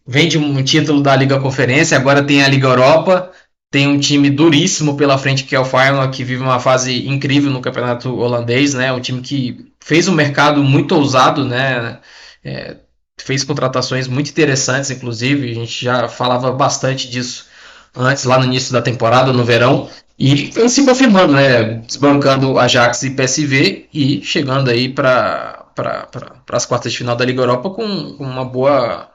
Vem de um título da Liga Conferência, agora tem a Liga Europa, tem um time duríssimo pela frente que é o Feyenoord, que vive uma fase incrível no campeonato holandês, né? Um time que fez um mercado muito ousado, né? Fez contratações muito interessantes, inclusive, a gente já falava bastante disso antes, lá no início da temporada, no verão, e vem se confirmando, né? Desbancando Ajax e PSV e chegando aí para as quartas de final da Liga Europa com uma boa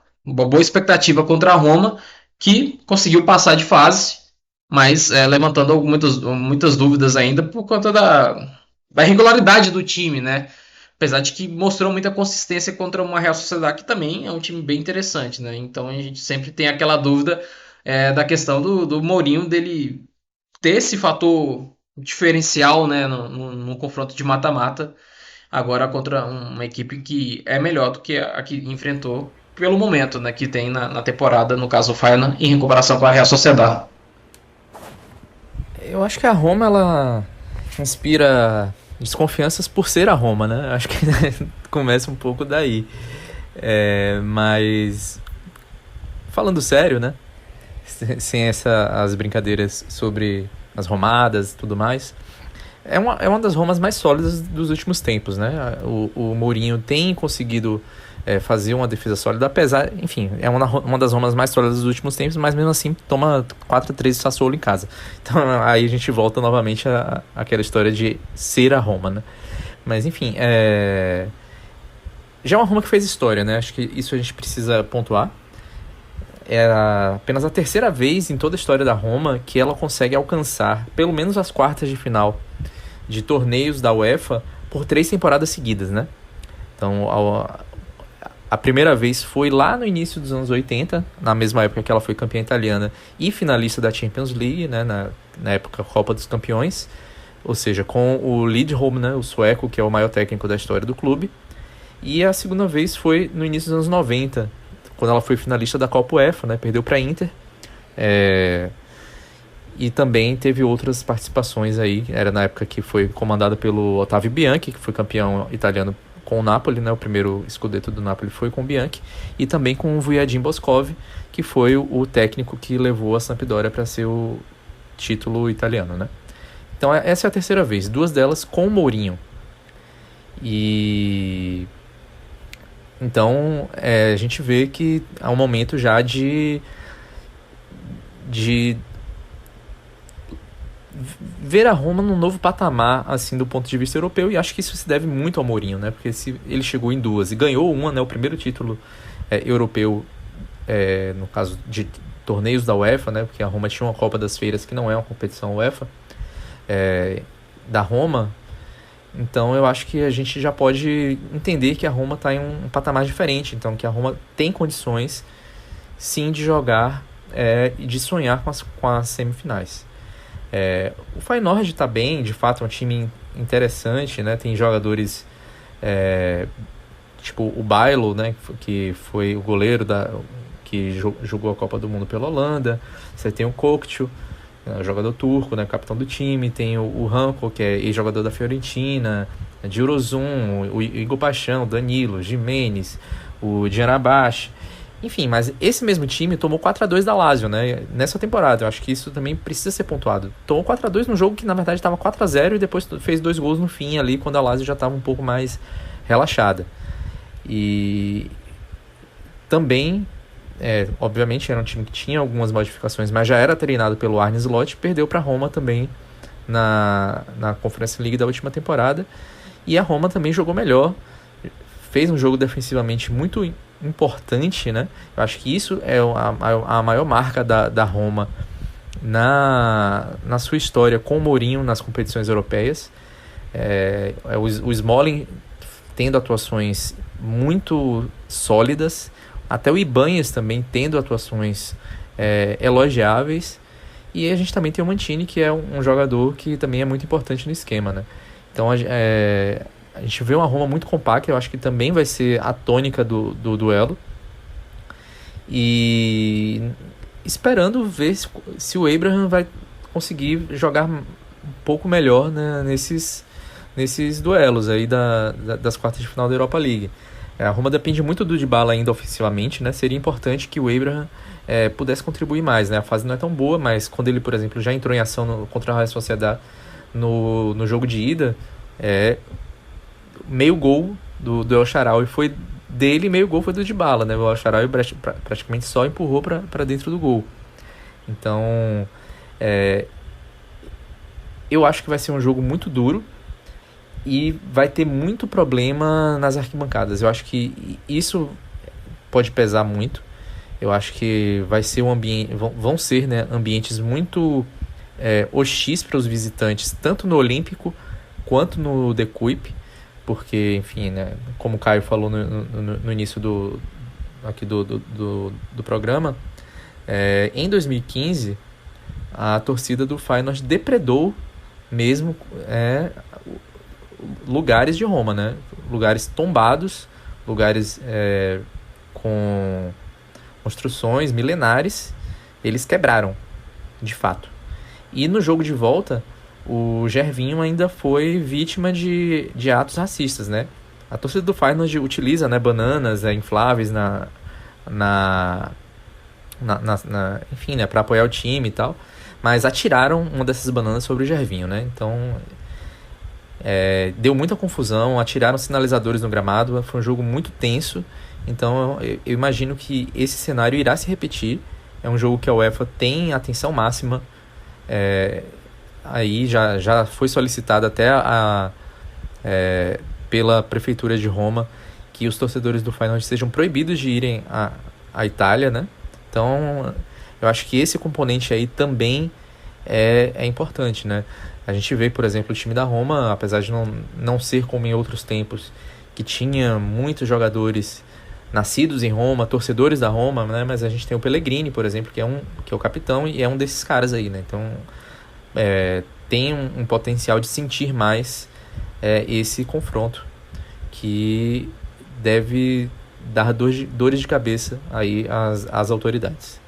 expectativa contra a Roma, que conseguiu passar de fase, mas levantando muitas dúvidas ainda por conta da irregularidade do time, né? Apesar de que mostrou muita consistência contra uma Real Sociedade, que também é um time bem interessante, né? Então a gente sempre tem aquela dúvida da questão do Mourinho, dele ter esse fator diferencial, né, no confronto de mata-mata, agora contra uma equipe que é melhor do que a que enfrentou pelo momento, né, que tem na temporada, no caso o Feyenoord, em comparação com a Real Sociedade. Eu acho que a Roma, ela inspira desconfianças por ser a Roma, né? Acho que começa um pouco daí. Mas falando sério, né? Sem as brincadeiras sobre as romadas e tudo mais, é uma das Romas mais sólidas dos últimos tempos, né? O Mourinho tem conseguido fazer uma defesa sólida, apesar, enfim, é uma das Romas mais sólidas dos últimos tempos, mas mesmo assim toma 4-3 de Sassuolo em casa. Então aí a gente volta novamente àquela história de ser a Roma, né? Mas enfim, já é uma Roma que fez história, né? Acho que isso a gente precisa pontuar. É apenas a terceira vez em toda a história da Roma que ela consegue alcançar pelo menos as quartas de final de torneios da UEFA por 3 temporadas seguidas, né? Então, a primeira vez foi lá no início dos anos 80, na mesma época que ela foi campeã italiana e finalista da Champions League, né? Na época Copa dos Campeões, ou seja, com o Lidholm, né? O sueco, que é o maior técnico da história do clube. E a segunda vez foi no início dos anos 90, quando ela foi finalista da Copa UEFA, né? Perdeu para a Inter. E também teve outras participações aí. Era na época que foi comandada pelo Ottavio Bianchi, que foi campeão italiano com o Napoli, né? O primeiro scudetto do Napoli foi com o Bianchi. E também com o Vujadin Boskov, que foi o técnico que levou a Sampdoria para ser o título italiano, né? Então essa é a terceira vez. 2 delas com o Mourinho. E então a gente vê que há um momento já de ver a Roma num novo patamar, assim, do ponto de vista europeu, e acho que isso se deve muito ao Mourinho, né? Porque se ele chegou em 2 e ganhou uma, né? O primeiro título europeu, no caso de torneios da UEFA, né? Porque a Roma tinha uma Copa das Feiras que não é uma competição UEFA, da Roma. Então eu acho que a gente já pode entender que a Roma está em um patamar diferente, então que a Roma tem condições sim de jogar e de sonhar com as semifinais. O Feyenoord está bem, de fato é um time interessante, né? Tem jogadores tipo o Bijlo, né? Que foi o goleiro que jogou a Copa do Mundo pela Holanda. Você tem o Kokcu, jogador turco, né, capitão do time. Tem o Ranko, que é ex-jogador da Fiorentina, de Eurozum, o Igor Paixão, Danilo, Gimenez, o Djarabash. Enfim, mas esse mesmo time tomou 4-2 da Lazio, né, nessa temporada. Eu acho que isso também precisa ser pontuado. Tomou 4-2 num jogo que na verdade estava 4-0 e depois fez 2 gols no fim ali, quando a Lazio já estava um pouco mais relaxada. E também obviamente era um time que tinha algumas modificações, mas já era treinado pelo Arne Slot, perdeu para a Roma também na Conference League da última temporada, e a Roma também jogou melhor, fez um jogo defensivamente muito importante, né? Eu acho que isso é a maior marca da Roma na sua história com o Mourinho nas competições europeias. O Smalling tendo atuações muito sólidas, até o Ibanez também tendo atuações elogiáveis, e a gente também tem o Mancini, que é um jogador que também é muito importante no esquema, né? Então a gente vê uma Roma muito compacta, eu acho que também vai ser a tônica do duelo, e esperando ver se o Abraham vai conseguir jogar um pouco melhor, né, nesses duelos aí das quartas de final da Europa League. A Roma depende muito do Dybala ainda ofensivamente, né? Seria importante que o Abraham pudesse contribuir mais, né? A fase não é tão boa, mas quando ele, por exemplo, já entrou em ação contra a Real Sociedad no jogo de ida, meio gol do El Shaarawy foi dele, meio gol foi do Dybala, né? O El Shaarawy praticamente só empurrou para dentro do gol. Então, eu acho que vai ser um jogo muito duro e vai ter muito problema nas arquibancadas. Eu acho que isso pode pesar muito. Eu acho que vai ser vão ser, né, ambientes muito hostis para os visitantes, tanto no Olímpico quanto no The Kuip, porque, enfim, né, como o Caio falou no início do programa, em 2015 a torcida do Feyenoord depredou mesmo lugares de Roma, né? Lugares tombados, lugares com construções milenares, eles quebraram, de fato. E no jogo de volta, o Gervinho ainda foi vítima de atos racistas, né? A torcida do Feyenoord utiliza, né, bananas infláveis enfim, né, para apoiar o time e tal, mas atiraram uma dessas bananas sobre o Gervinho, né? Então deu muita confusão, atiraram sinalizadores no gramado, foi um jogo muito tenso. Então eu imagino que esse cenário irá se repetir. É um jogo que a UEFA tem atenção máxima. Aí já foi solicitado até pela Prefeitura de Roma que os torcedores do Feyenoord sejam proibidos de irem à Itália, né? Então eu acho que esse componente aí também é importante, né? A gente vê, por exemplo, o time da Roma, apesar de não ser como em outros tempos, que tinha muitos jogadores nascidos em Roma, torcedores da Roma, né? Mas a gente tem o Pellegrini, por exemplo, que é o capitão e é um desses caras aí, né? Então tem um potencial de sentir mais esse confronto, que deve dar dores de cabeça aí às autoridades.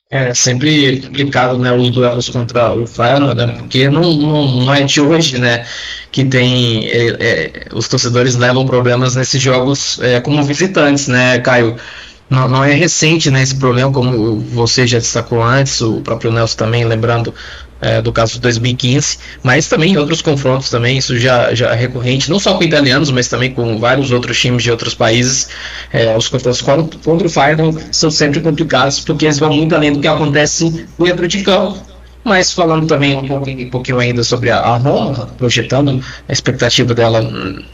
É sempre complicado, né, os duelos contra o Feyenoord, né, porque não é de hoje, né, que tem os torcedores levam problemas nesses jogos como visitantes, né, Caio? Não é recente, né, esse problema, como você já destacou antes, o próprio Nelson também, lembrando do caso de 2015, mas também em outros confrontos também, isso já é recorrente, não só com italianos, mas também com vários outros times de outros países. Os confrontos contra o Feyenoord são sempre complicados, porque eles vão muito além do que acontece dentro de campo. Mas falando também um pouquinho ainda sobre a Roma, projetando a expectativa dela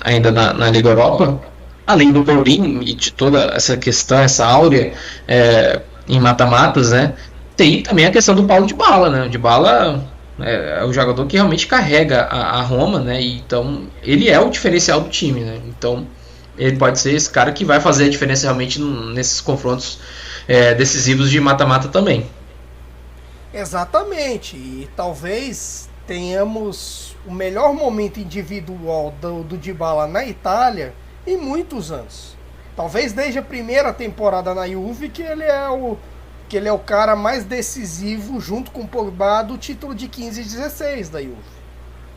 ainda na Liga Europa, além do Mourinho e de toda essa questão, essa áurea em mata-matas, né? Tem também a questão do Paulo Dybala, né? O Dybala é o jogador que realmente carrega a Roma, né? E, então ele é o diferencial do time, né? Então ele pode ser esse cara que vai fazer a diferença realmente nesses confrontos decisivos de mata-mata também. Exatamente, e talvez tenhamos o melhor momento individual do Dybala na Itália em muitos anos. Talvez desde a primeira temporada na Juve, que ele é o cara mais decisivo, junto com o Pogba, do título de 15 e 16 da Juve.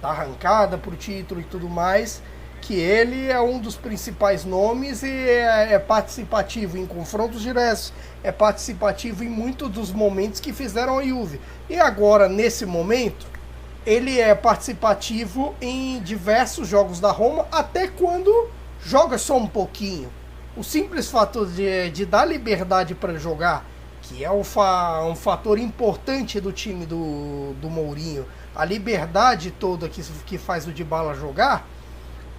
Da arrancada pro título e tudo mais, que ele é um dos principais nomes e é participativo em confrontos diretos, é participativo em muitos dos momentos que fizeram a Juve. E agora, nesse momento, ele é participativo em diversos jogos da Roma, até quando joga só um pouquinho. O simples fator de dar liberdade para jogar, que é um fator importante do time do Mourinho, a liberdade toda que faz o Dybala jogar,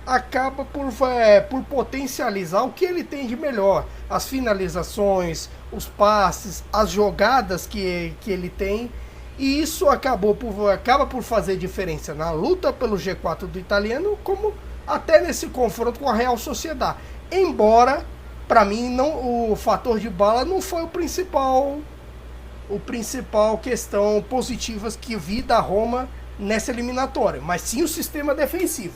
acaba por potencializar o que ele tem de melhor. As finalizações, os passes, as jogadas que ele tem. E isso acaba por fazer diferença na luta pelo G4 do italiano, como até nesse confronto com a Real Sociedad. Embora, para mim, o fator de bala não foi o principal questão positiva que vi da Roma nessa eliminatória, mas sim o sistema defensivo.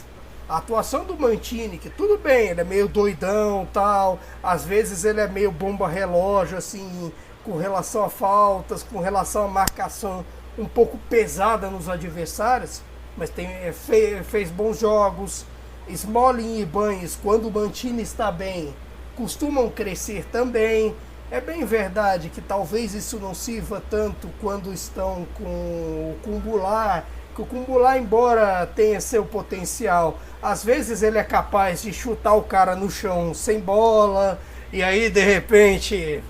A atuação do Mancini, que tudo bem, ele é meio doidão, tal, às vezes ele é meio bomba-relógio, assim, com relação a faltas, com relação a marcação um pouco pesada nos adversários, mas fez bons jogos. Smalling e Ibañez, quando o Mancini está bem, costumam crescer também. É bem verdade que talvez isso não sirva tanto quando estão com o Kumbulla, que o Kumbulla, embora tenha seu potencial, às vezes ele é capaz de chutar o cara no chão sem bola, e aí de repente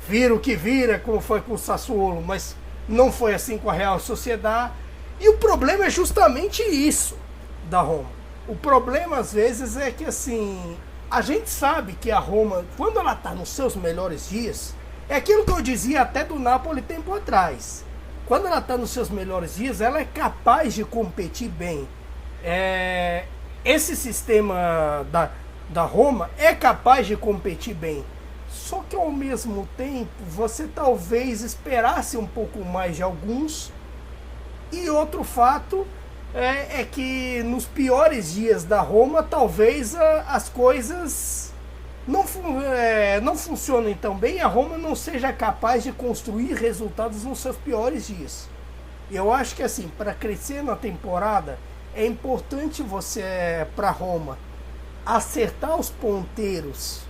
vira o que vira, como foi com o Sassuolo, mas não foi assim com a Real Sociedad. E o problema é justamente isso da Roma. O problema às vezes é que assim, a gente sabe que a Roma, quando ela está nos seus melhores dias, é aquilo que eu dizia até do Napoli tempo atrás. Quando ela está nos seus melhores dias, ela é capaz de competir bem. Esse sistema da Roma é capaz de competir bem. Só que ao mesmo tempo, você talvez esperasse um pouco mais de alguns. E outro fato é que nos piores dias da Roma, talvez as coisas não funcionem tão bem, a Roma não seja capaz de construir resultados nos seus piores dias. Eu acho que assim, para crescer na temporada, é importante você, para Roma, acertar os ponteiros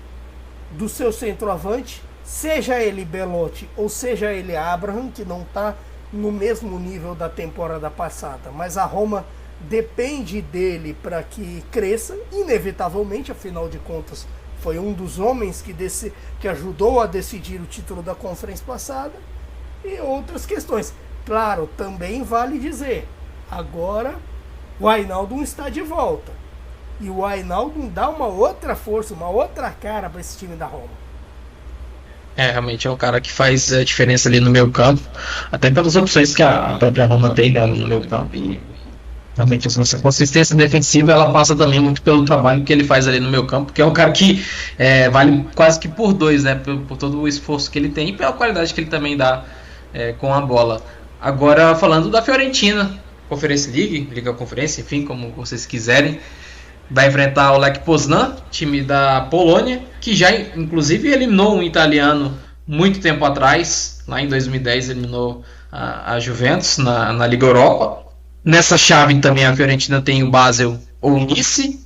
do seu centroavante, seja ele Belotti ou seja ele Abraham, que não está no mesmo nível da temporada passada, mas a Roma depende dele para que cresça, inevitavelmente, afinal de contas, foi um dos homens que ajudou a decidir o título da conferência passada, e outras questões. Claro, também vale dizer, agora o Wijnaldum está de volta, e o Wijnaldum dá uma outra força, uma outra cara para esse time da Roma. Realmente é um cara que faz a diferença ali no meio campo, até pelas opções que a própria Roma tem, né, no meio campo. E realmente essa consistência defensiva, ela passa também muito pelo trabalho que ele faz ali no meio campo, que é um cara que vale quase que por dois, né, por todo o esforço que ele tem e pela qualidade que ele também dá com a bola. Agora, falando da Fiorentina, Conference League, Liga Conferência, enfim, como vocês quiserem, vai enfrentar o Lech Poznan, time da Polônia, que já inclusive eliminou um italiano muito tempo atrás, lá em 2010 eliminou a Juventus na Liga Europa. Nessa chave também a Fiorentina tem o Basel ou Nice,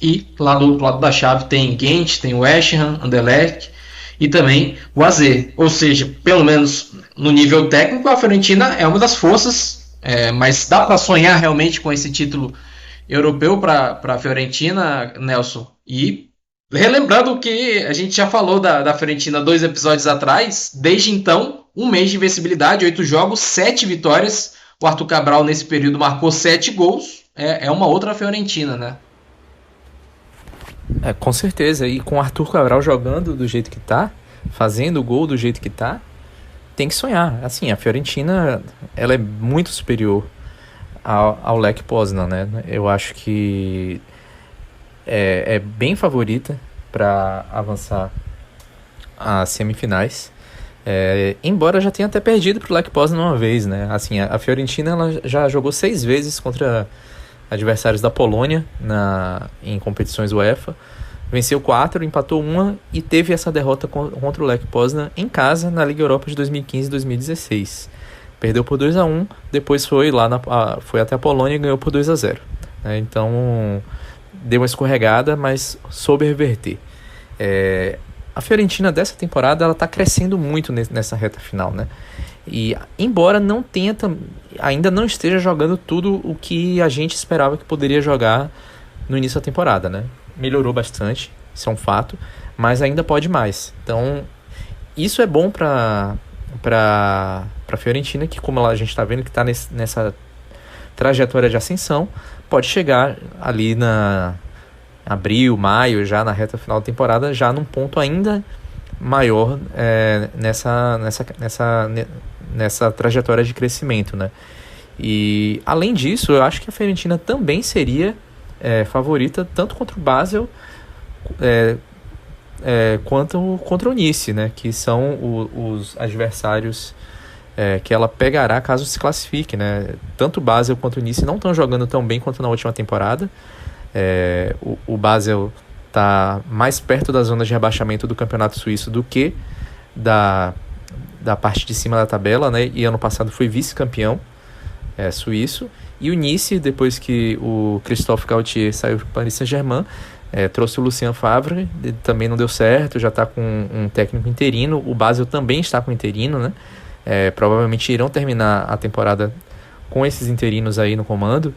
e lá do outro lado da chave tem Ghent, tem o West Ham, Anderlecht e também o AZ. Ou seja, pelo menos no nível técnico, a Fiorentina é uma das forças, mas dá para sonhar realmente com esse título europeu para a Fiorentina, Nelson. E relembrando que a gente já falou da Fiorentina 2 episódios atrás, desde então, 1 mês de invencibilidade, 8 jogos, 7 vitórias. O Arthur Cabral nesse período marcou 7 gols. É uma outra Fiorentina, né? Com certeza. E com o Arthur Cabral jogando do jeito que tá, fazendo o gol do jeito que tá, tem que sonhar. Assim, a Fiorentina, ela é muito superior ao Lech Poznan, né? Eu acho que é bem favorita para avançar às semifinais, embora já tenha até perdido para o Lech Poznan uma vez, né? Assim, a Fiorentina ela já jogou 6 vezes contra adversários da Polônia em competições UEFA, venceu 4, empatou 1 e teve essa derrota contra o Lech Poznan em casa na Liga Europa de 2015 e 2016. Perdeu por 2-1, depois foi até a Polônia e ganhou por 2-0. Então, deu uma escorregada, mas soube reverter. A Fiorentina dessa temporada ela está crescendo muito nessa reta final, né? E embora ainda não esteja jogando tudo o que a gente esperava que poderia jogar no início da temporada, né? Melhorou bastante, isso é um fato, mas ainda pode mais. Então, isso é bom para a Fiorentina, que como a gente está vendo que está nessa trajetória de ascensão, pode chegar ali abril, maio, já na reta final da temporada, já num ponto ainda maior nessa trajetória de crescimento, né? E além disso, eu acho que a Fiorentina também seria favorita tanto contra o Basel quanto contra o Nice, né? Que são os adversários que ela pegará caso se classifique, né? Tanto o Basel quanto o Nice não estão jogando tão bem quanto na última temporada. O Basel está mais perto da zona de rebaixamento do campeonato suíço do que da parte de cima da tabela, né? E ano passado foi vice-campeão suíço. E o Nice, depois que o Christophe Galtier saiu para o Paris Saint-Germain, trouxe o Lucien Favre, também não deu certo, já está com um técnico interino. O Basel também está com interino, né? Provavelmente irão terminar a temporada com esses interinos aí no comando.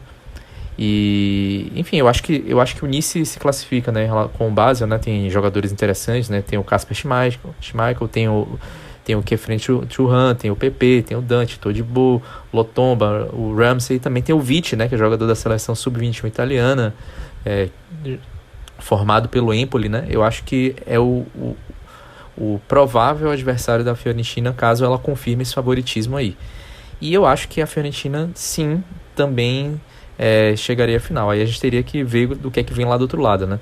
E, enfim, eu acho que o Nice se classifica, né, com o Basel, né? Tem jogadores interessantes, né? Tem o Kasper Schmeichel, tem o Kefren Thuram, tem o PP, tem o Dante, Todibo, Lotomba, o Ramsey, também tem o Vitti, né, que é jogador da seleção sub-21 italiana, formado pelo Empoli, né? Eu acho que é o provável adversário da Fiorentina caso ela confirme esse favoritismo aí. E eu acho que a Fiorentina, sim, também chegaria à final. Aí a gente teria que ver do que é que vem lá do outro lado, né?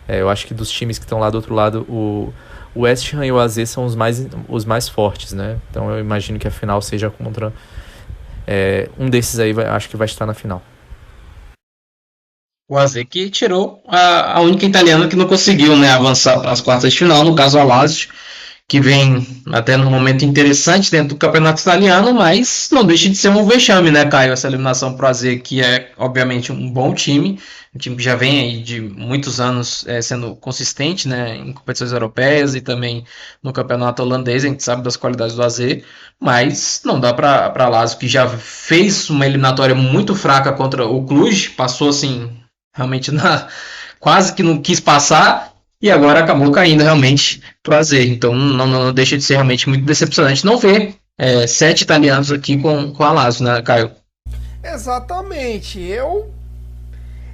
Eu acho que dos times que estão lá do outro lado, o West Ham e o AZ são os mais fortes, né? Então eu imagino que a final seja contra um desses aí, acho que vai estar na final. O AZ que tirou a única italiana que não conseguiu, né, avançar para as quartas de final, no caso a Lazio, que vem até num momento interessante dentro do campeonato italiano, mas não deixa de ser um vexame, né, Caio? Essa eliminação para o AZ, que é obviamente um bom time, um time que já vem aí de muitos anos sendo consistente, né, em competições europeias e também no campeonato holandês. A gente sabe das qualidades do AZ, mas não dá para a Lazio, que já fez uma eliminatória muito fraca contra o Cluj, passou assim, realmente quase que não quis passar, e agora acabou caindo realmente pro AZ. Então não deixa de ser realmente muito decepcionante não ver 7 italianos aqui com a Lazio, né, Caio? Exatamente. Eu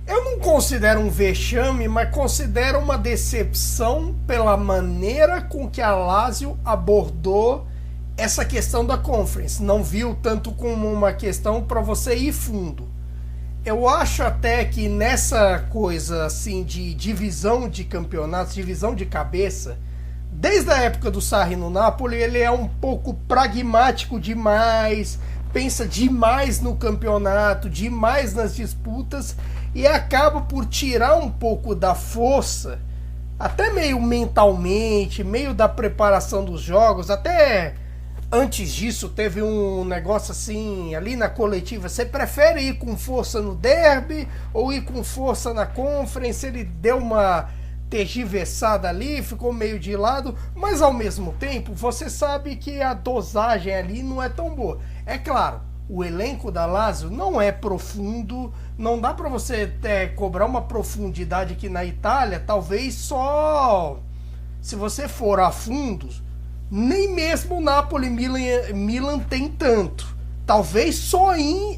não considero um vexame, mas considero uma decepção pela maneira com que a Lazio abordou essa questão da Conference. Não viu tanto como uma questão para você ir fundo. Eu acho até que nessa coisa assim de divisão de campeonatos, divisão de cabeça, desde a época do Sarri no Napoli, ele é um pouco pragmático demais, pensa demais no campeonato, demais nas disputas, e acaba por tirar um pouco da força, até meio mentalmente, meio da preparação dos jogos, até antes disso teve um negócio assim, ali na coletiva, você prefere ir com força no derby ou ir com força na Conference? Ele deu uma tergiversada ali, ficou meio de lado, mas ao mesmo tempo você sabe que a dosagem ali não é tão boa. É claro, o elenco da Lazio não é profundo, não dá para você cobrar uma profundidade que na Itália, talvez só se você for a fundo, nem mesmo o Napoli e Milan tem tanto. Talvez só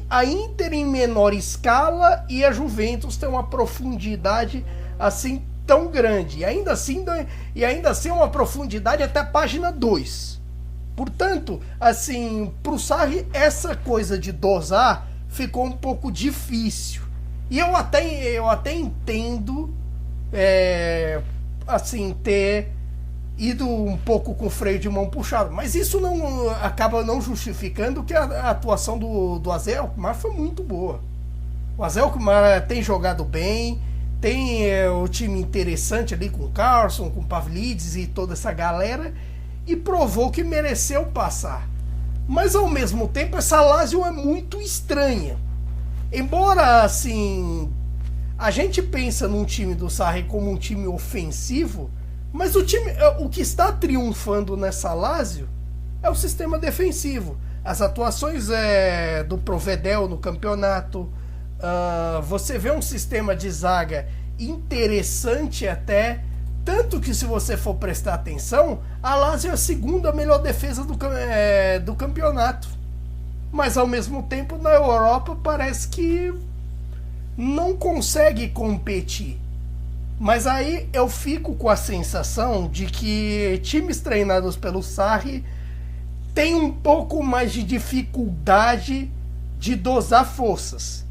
a Inter em menor escala e a Juventus tem uma profundidade assim tão grande. E ainda assim uma profundidade até a página 2. Portanto, assim, pro Sarri essa coisa de dosar ficou um pouco difícil. E eu até entendo assim, ter ido um pouco com o freio de mão puxado, mas isso não acaba não justificando que a atuação do AZ Alkmaar foi muito boa. O AZ Alkmaar tem jogado bem, tem o time interessante ali com o Carlson, com o Pavlidis e toda essa galera, e provou que mereceu passar. Mas ao mesmo tempo essa Lazio é muito estranha. Embora assim a gente pensa num time do Sarri como um time ofensivo, mas o que está triunfando nessa Lazio é o sistema defensivo. As atuações do Provedel no campeonato. Você vê um sistema de zaga interessante até. Tanto que se você for prestar atenção, a Lazio é a segunda melhor defesa do campeonato. Mas ao mesmo tempo na Europa parece que não consegue competir. Mas aí eu fico com a sensação de que times treinados pelo Sarri têm um pouco mais de dificuldade de dosar forças.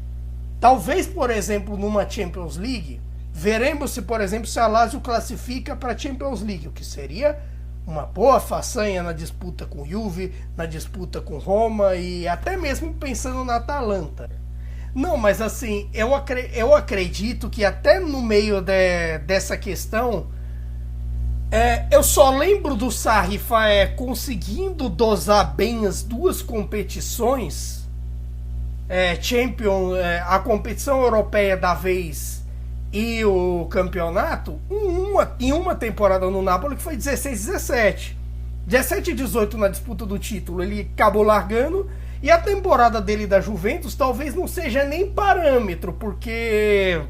Talvez, por exemplo, numa Champions League, veremos se, por exemplo, se a Lazio classifica para a Champions League, o que seria uma boa façanha na disputa com Juve, na disputa com Roma e até mesmo pensando na Atalanta. Não, mas assim, eu acredito que até no meio dessa questão, eu só lembro do Sarri conseguindo dosar bem as duas competições, a competição europeia da vez e o campeonato, em uma temporada no Napoli que foi 16-17. 17 e 18 na disputa do título, ele acabou largando. E a temporada dele da Juventus talvez não seja nem parâmetro, porque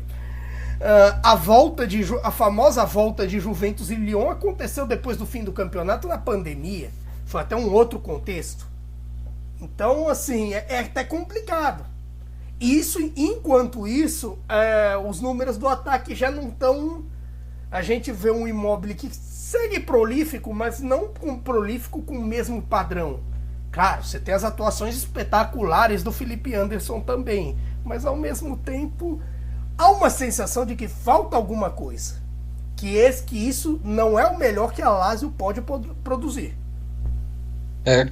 a famosa volta de Juventus e Lyon aconteceu depois do fim do campeonato na pandemia. Foi até um outro contexto. Então, assim, é até complicado. Enquanto isso, os números do ataque já não estão... A gente vê um Immobile que segue prolífico, mas não prolífico com o mesmo padrão. Claro, você tem as atuações espetaculares do Felipe Anderson também, mas ao mesmo tempo há uma sensação de que falta alguma coisa, que isso não é o melhor que a Lazio pode produzir.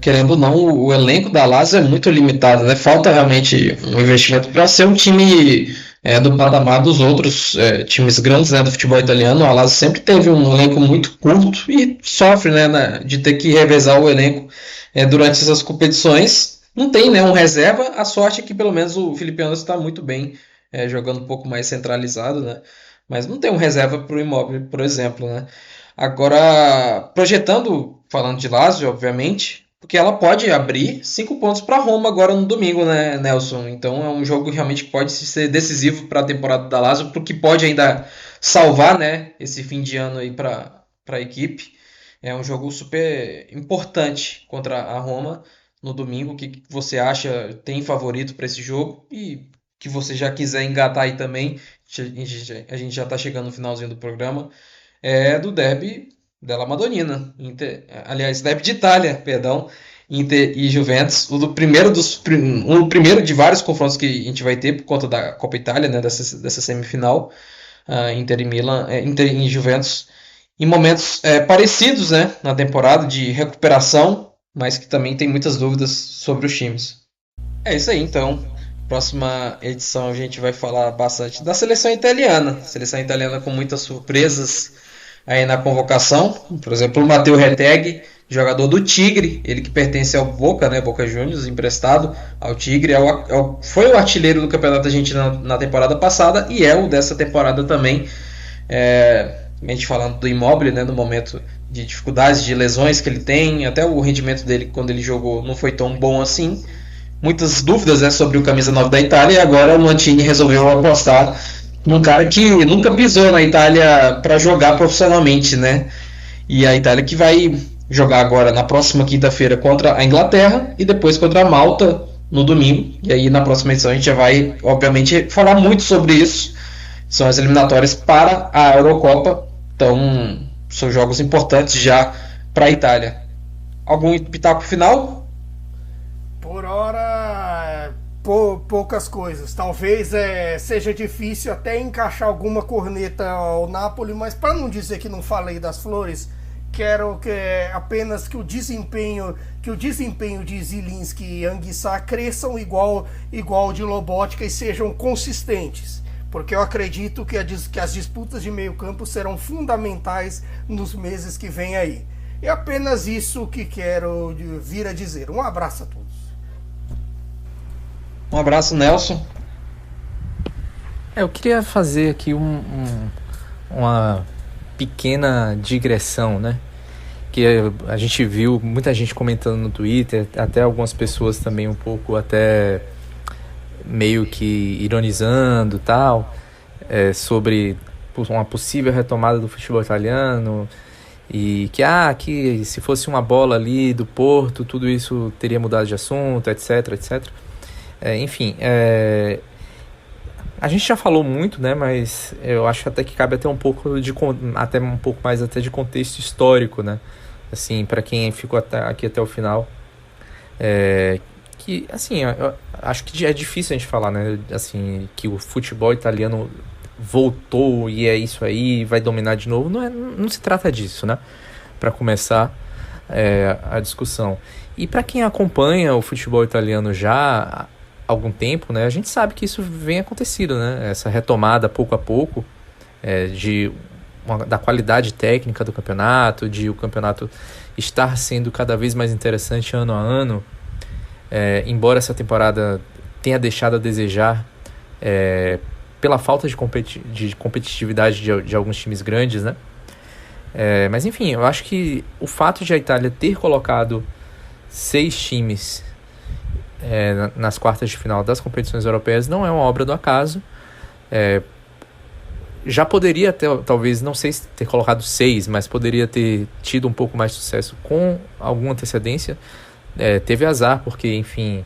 Querendo ou não, o elenco da Lazio é muito limitado, né? Falta realmente um investimento para ser um time do patamar dos outros times grandes, né, do futebol italiano. A Lazio sempre teve um elenco muito curto e sofre, né, de ter que revezar o elenco durante essas competições. Não tem, né, um reserva. A sorte é que pelo menos o Felipe Anderson está muito bem, jogando um pouco mais centralizado, né? Mas não tem um reserva para o Immobile, por exemplo, né? Agora, projetando, falando de Lazio, obviamente, porque ela pode abrir 5 pontos para Roma agora no domingo, né, Nelson? Então é um jogo que realmente pode ser decisivo para a temporada da Lazio, porque pode ainda salvar, né, esse fim de ano aí para a equipe. É um jogo super importante contra a Roma no domingo. O que você acha? Tem favorito para esse jogo? E que você já quiser engatar aí também, a gente já está chegando no finalzinho do programa, do derby della Madonnina, aliás, derby de Itália, perdão, Inter e Juventus, o primeiro de vários confrontos que a gente vai ter por conta da Copa Itália, né, dessa semifinal, Inter e Juventus, em momentos parecidos, né, na temporada de recuperação, mas que também tem muitas dúvidas sobre os times. É isso aí, então. Próxima edição a gente vai falar bastante da seleção italiana. Seleção italiana com muitas surpresas aí na convocação. Por exemplo, o Matteo Retegui, jogador do Tigre, ele que pertence ao Boca, né, Boca Juniors, emprestado ao Tigre, foi o artilheiro do Campeonato Argentino na temporada passada e é o dessa temporada também. A gente falando do Immobile, né, no momento de dificuldades, de lesões que ele tem, até o rendimento dele quando ele jogou não foi tão bom assim. Muitas dúvidas, né, sobre o camisa 9 da Itália, e agora o Mancini resolveu apostar num cara que nunca pisou na Itália para jogar profissionalmente, né? E a Itália que vai jogar agora na próxima quinta-feira contra a Inglaterra e depois contra a Malta no domingo. E aí na próxima edição a gente já vai, obviamente, falar muito sobre isso. São as eliminatórias para a Eurocopa, então são jogos importantes já para a Itália. Algum pitaco final? Por hora, poucas coisas. Talvez seja difícil até encaixar alguma corneta ao Napoli, mas para não dizer que não falei das flores, quero apenas que o desempenho de Zielinski e Anguissa cresçam igual de Lobotka e sejam consistentes. Porque eu acredito que as disputas de meio campo serão fundamentais nos meses que vêm aí. É apenas isso que quero vir a dizer. Um abraço a todos. Um abraço, Nelson. Eu queria fazer aqui uma pequena digressão, né? Que a gente viu muita gente comentando no Twitter, até algumas pessoas também um pouco até meio que ironizando tal, sobre uma possível retomada do futebol italiano e que se fosse uma bola ali do Porto, tudo isso teria mudado de assunto, etc, etc. Enfim, A gente já falou muito, né, mas eu acho até que cabe até um pouco mais de contexto histórico, né, assim, para quem ficou aqui até o final, que, assim, eu acho que é difícil a gente falar, né, assim, que o futebol italiano voltou e é isso aí, vai dominar de novo. Não se trata disso, né, para começar a discussão. E para quem acompanha o futebol italiano já algum tempo, né, a gente sabe que isso vem acontecendo, né, essa retomada pouco a pouco da qualidade técnica do campeonato, de o campeonato estar sendo cada vez mais interessante ano a ano, embora essa temporada tenha deixado a desejar pela falta de competitividade de alguns times grandes, né, mas enfim, eu acho que o fato de a Itália ter colocado 6 times nas quartas de final das competições europeias não é uma obra do acaso. Já poderia talvez, não sei se ter colocado 6, mas poderia ter tido um pouco mais de sucesso com alguma antecedência. Teve azar, porque, enfim,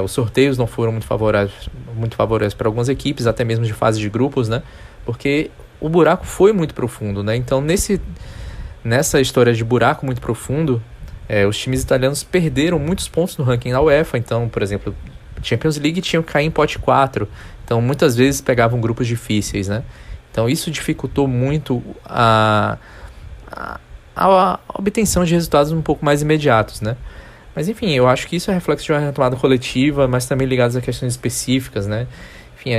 os sorteios não foram muito favoráveis para algumas equipes, até mesmo de fase de grupos, né? Porque o buraco foi muito profundo, né? Então, nessa história de buraco muito profundo, os times italianos perderam muitos pontos no ranking da UEFA. Então, por exemplo, Champions League tinham que cair em pote 4. Então, muitas vezes pegavam grupos difíceis, né? Então, isso dificultou muito a obtenção de resultados um pouco mais imediatos, né? Mas, enfim, eu acho que isso é reflexo de uma retomada coletiva, mas também ligados a questões específicas, né? Enfim,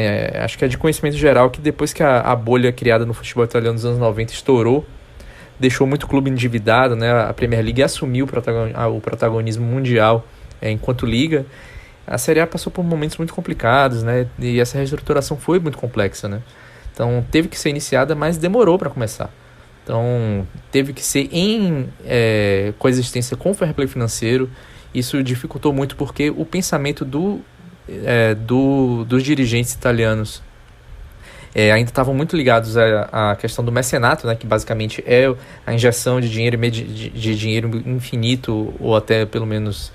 acho que é de conhecimento geral que depois que a bolha criada no futebol italiano nos anos 90 estourou, deixou muito clube endividado, né? A Premier League assumiu o protagonismo mundial enquanto liga. A Série A passou por momentos muito complicados, né? E essa reestruturação foi muito complexa, né? Então, teve que ser iniciada, mas demorou para começar. Então, teve que ser em coexistência com o fair play financeiro. Isso dificultou muito porque o pensamento dos dirigentes italianos ainda estavam muito ligados à questão do mecenato, né, que basicamente é a injeção de dinheiro infinito, ou até pelo menos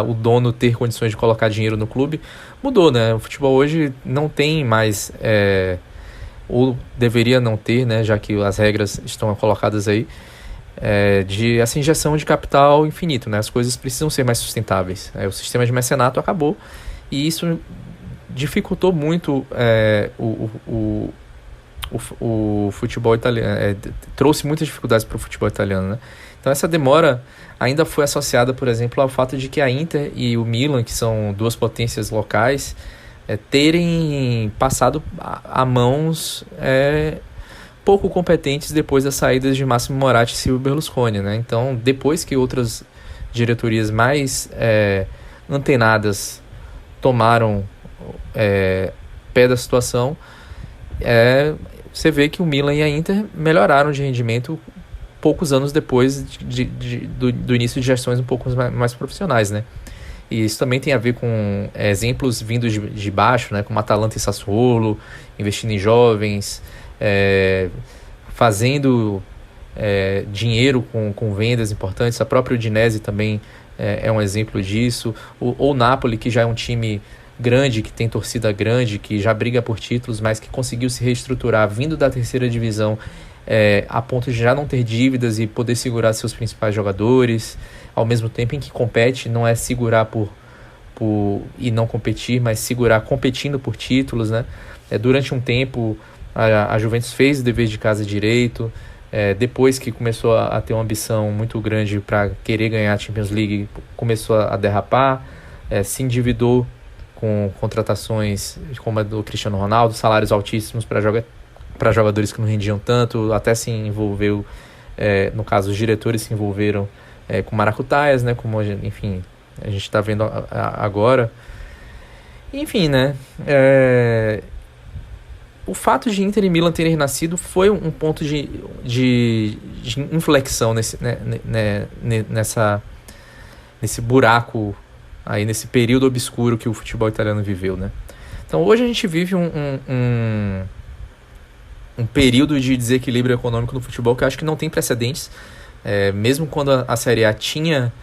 o dono ter condições de colocar dinheiro no clube. Mudou, né? O futebol hoje não tem mais, ou deveria não ter, né, já que as regras estão colocadas aí, de essa injeção de capital infinito, né? As coisas precisam ser mais sustentáveis. O sistema de mecenato acabou e isso dificultou muito o futebol italiano, trouxe muitas dificuldades para o futebol italiano, né? Então essa demora ainda foi associada, por exemplo, ao fato de que a Inter e o Milan, que são duas potências locais, terem passado a mãos pouco competentes depois das saídas de Massimo Moratti e Silvio Berlusconi, né? Então, depois que outras diretorias mais antenadas tomaram pé da situação, você vê que o Milan e a Inter melhoraram de rendimento poucos anos depois do início de gestões um pouco mais profissionais, né? E isso também tem a ver com exemplos vindos de baixo, né? Como Atalanta e Sassuolo, investindo em jovens, fazendo dinheiro com vendas importantes. A própria Udinese também é um exemplo disso. Ou Napoli, que já é um time grande, que tem torcida grande, que já briga por títulos, mas que conseguiu se reestruturar vindo da terceira divisão, a ponto de já não ter dívidas e poder segurar seus principais jogadores, ao mesmo tempo em que compete. Não é segurar e não competir, mas segurar competindo por títulos, né? Durante um tempo a Juventus fez o dever de casa direito, depois que começou a ter uma ambição muito grande para querer ganhar a Champions League, começou a derrapar, se endividou com contratações como a do Cristiano Ronaldo, salários altíssimos para jogadores que não rendiam tanto, até se envolveu, no caso os diretores se envolveram com maracutaias, né, como enfim, a gente está vendo agora. Enfim, né, o fato de Inter e Milan terem renascido foi um ponto de inflexão nesse buraco aí, nesse período obscuro que o futebol italiano viveu, né? Então hoje a gente vive um período de desequilíbrio econômico no futebol que eu acho que não tem precedentes. Mesmo quando a Série A tinha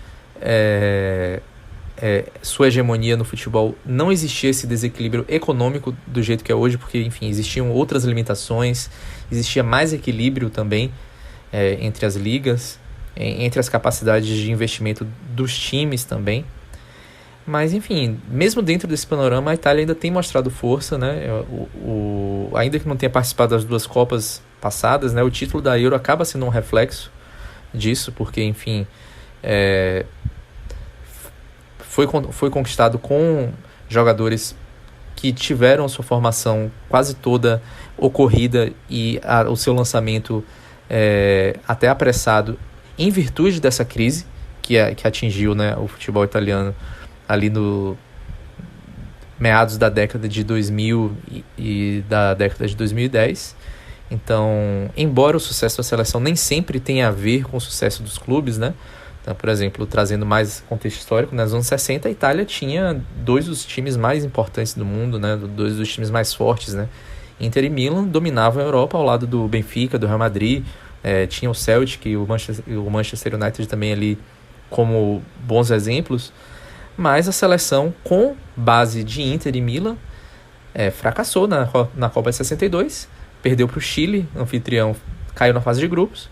sua hegemonia no futebol, não existia esse desequilíbrio econômico do jeito que é hoje, porque, enfim, existiam outras limitações, existia mais equilíbrio também entre as ligas, entre as capacidades de investimento dos times também. Mas, enfim, mesmo dentro desse panorama, a Itália ainda tem mostrado força, né? Ainda que não tenha participado das 2 Copas passadas, né? O título da Euro acaba sendo um reflexo disso, porque, enfim, foi conquistado com jogadores que tiveram sua formação quase toda ocorrida e o seu lançamento até apressado em virtude dessa crise que atingiu, né, o futebol italiano ali no meados da década de 2000 e da década de 2010. Então, embora o sucesso da seleção nem sempre tenha a ver com o sucesso dos clubes, né? Então, por exemplo, trazendo mais contexto histórico, nos anos 60 a Itália tinha 2 dos times mais importantes do mundo, né? 2 dos times mais fortes, né? Inter e Milan dominavam a Europa ao lado do Benfica, do Real Madrid, tinha o Celtic e o Manchester United também ali como bons exemplos, mas a seleção com base de Inter e Milan fracassou na Copa de 62, perdeu para o Chile, anfitrião, caiu na fase de grupos,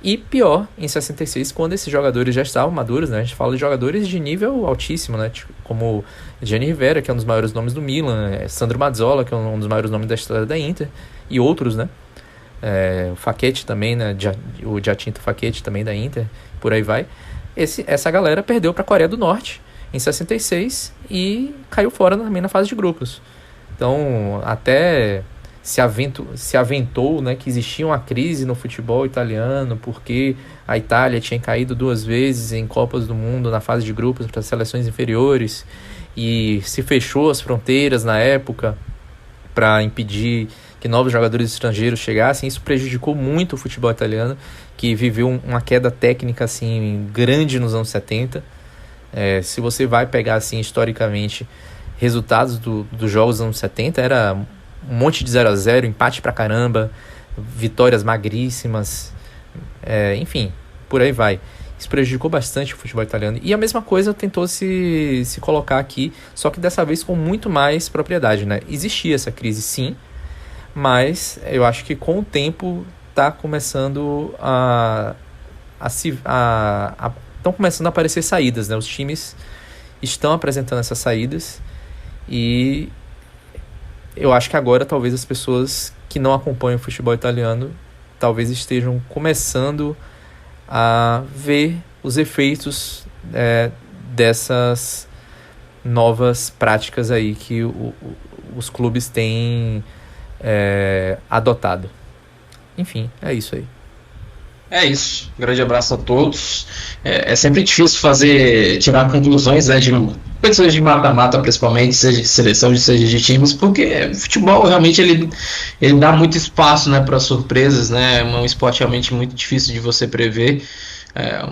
e pior, em 66, quando esses jogadores já estavam maduros, né? A gente fala de jogadores de nível altíssimo, né? Como Gianni Rivera, que é um dos maiores nomes do Milan, Sandro Mazzola, que é um dos maiores nomes da história da Inter, e outros, né? O Facchetti também, né? O Giacinto Facchetti também da Inter, por aí vai. Essa galera perdeu para a Coreia do Norte em 66 e caiu fora também na fase de grupos. Então, até se aventou, né, que existia uma crise no futebol italiano porque a Itália tinha caído 2 vezes em Copas do Mundo na fase de grupos para seleções inferiores e se fechou as fronteiras na época para impedir que novos jogadores estrangeiros chegassem. Isso prejudicou muito o futebol italiano, que viveu uma queda técnica assim, grande nos anos 70. Se você vai pegar assim, historicamente resultados dos jogos dos anos 70, era um monte de 0-0, empate pra caramba, vitórias magríssimas, enfim, por aí vai. Isso prejudicou bastante o futebol italiano. E a mesma coisa tentou se colocar aqui, só que dessa vez com muito mais propriedade, né? Existia essa crise, sim, mas eu acho que com o tempo está começando estão começando a aparecer saídas, né? Os times estão apresentando essas saídas e eu acho que agora talvez as pessoas que não acompanham o futebol italiano talvez estejam começando a ver os efeitos dessas novas práticas aí que os clubes têm adotado. Enfim, é isso aí. É isso. Um grande abraço a todos. É sempre difícil tirar conclusões, né, de competições de mata-mata, principalmente, seja de seleção, seja de times, porque o futebol realmente ele dá muito espaço, né, para surpresas, né? É um esporte realmente muito difícil de você prever.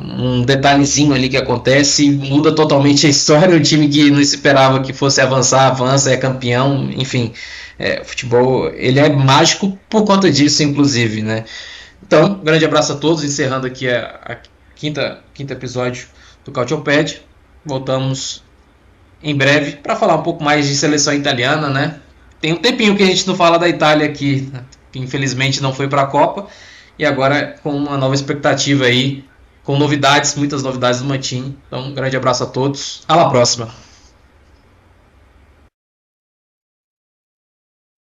Um detalhezinho ali que acontece muda totalmente a história. O time que não esperava que fosse avançar, avança, é campeão. Enfim, o futebol ele é mágico por conta disso, inclusive, né? Então, um grande abraço a todos, encerrando aqui a quinto episódio do Cautiopédia. Voltamos em breve para falar um pouco mais de seleção italiana, né? Tem um tempinho que a gente não fala da Itália aqui, né? Que infelizmente não foi para a Copa, e agora com uma nova expectativa aí, com novidades, muitas novidades do Mantini. Então, um grande abraço a todos, à próxima.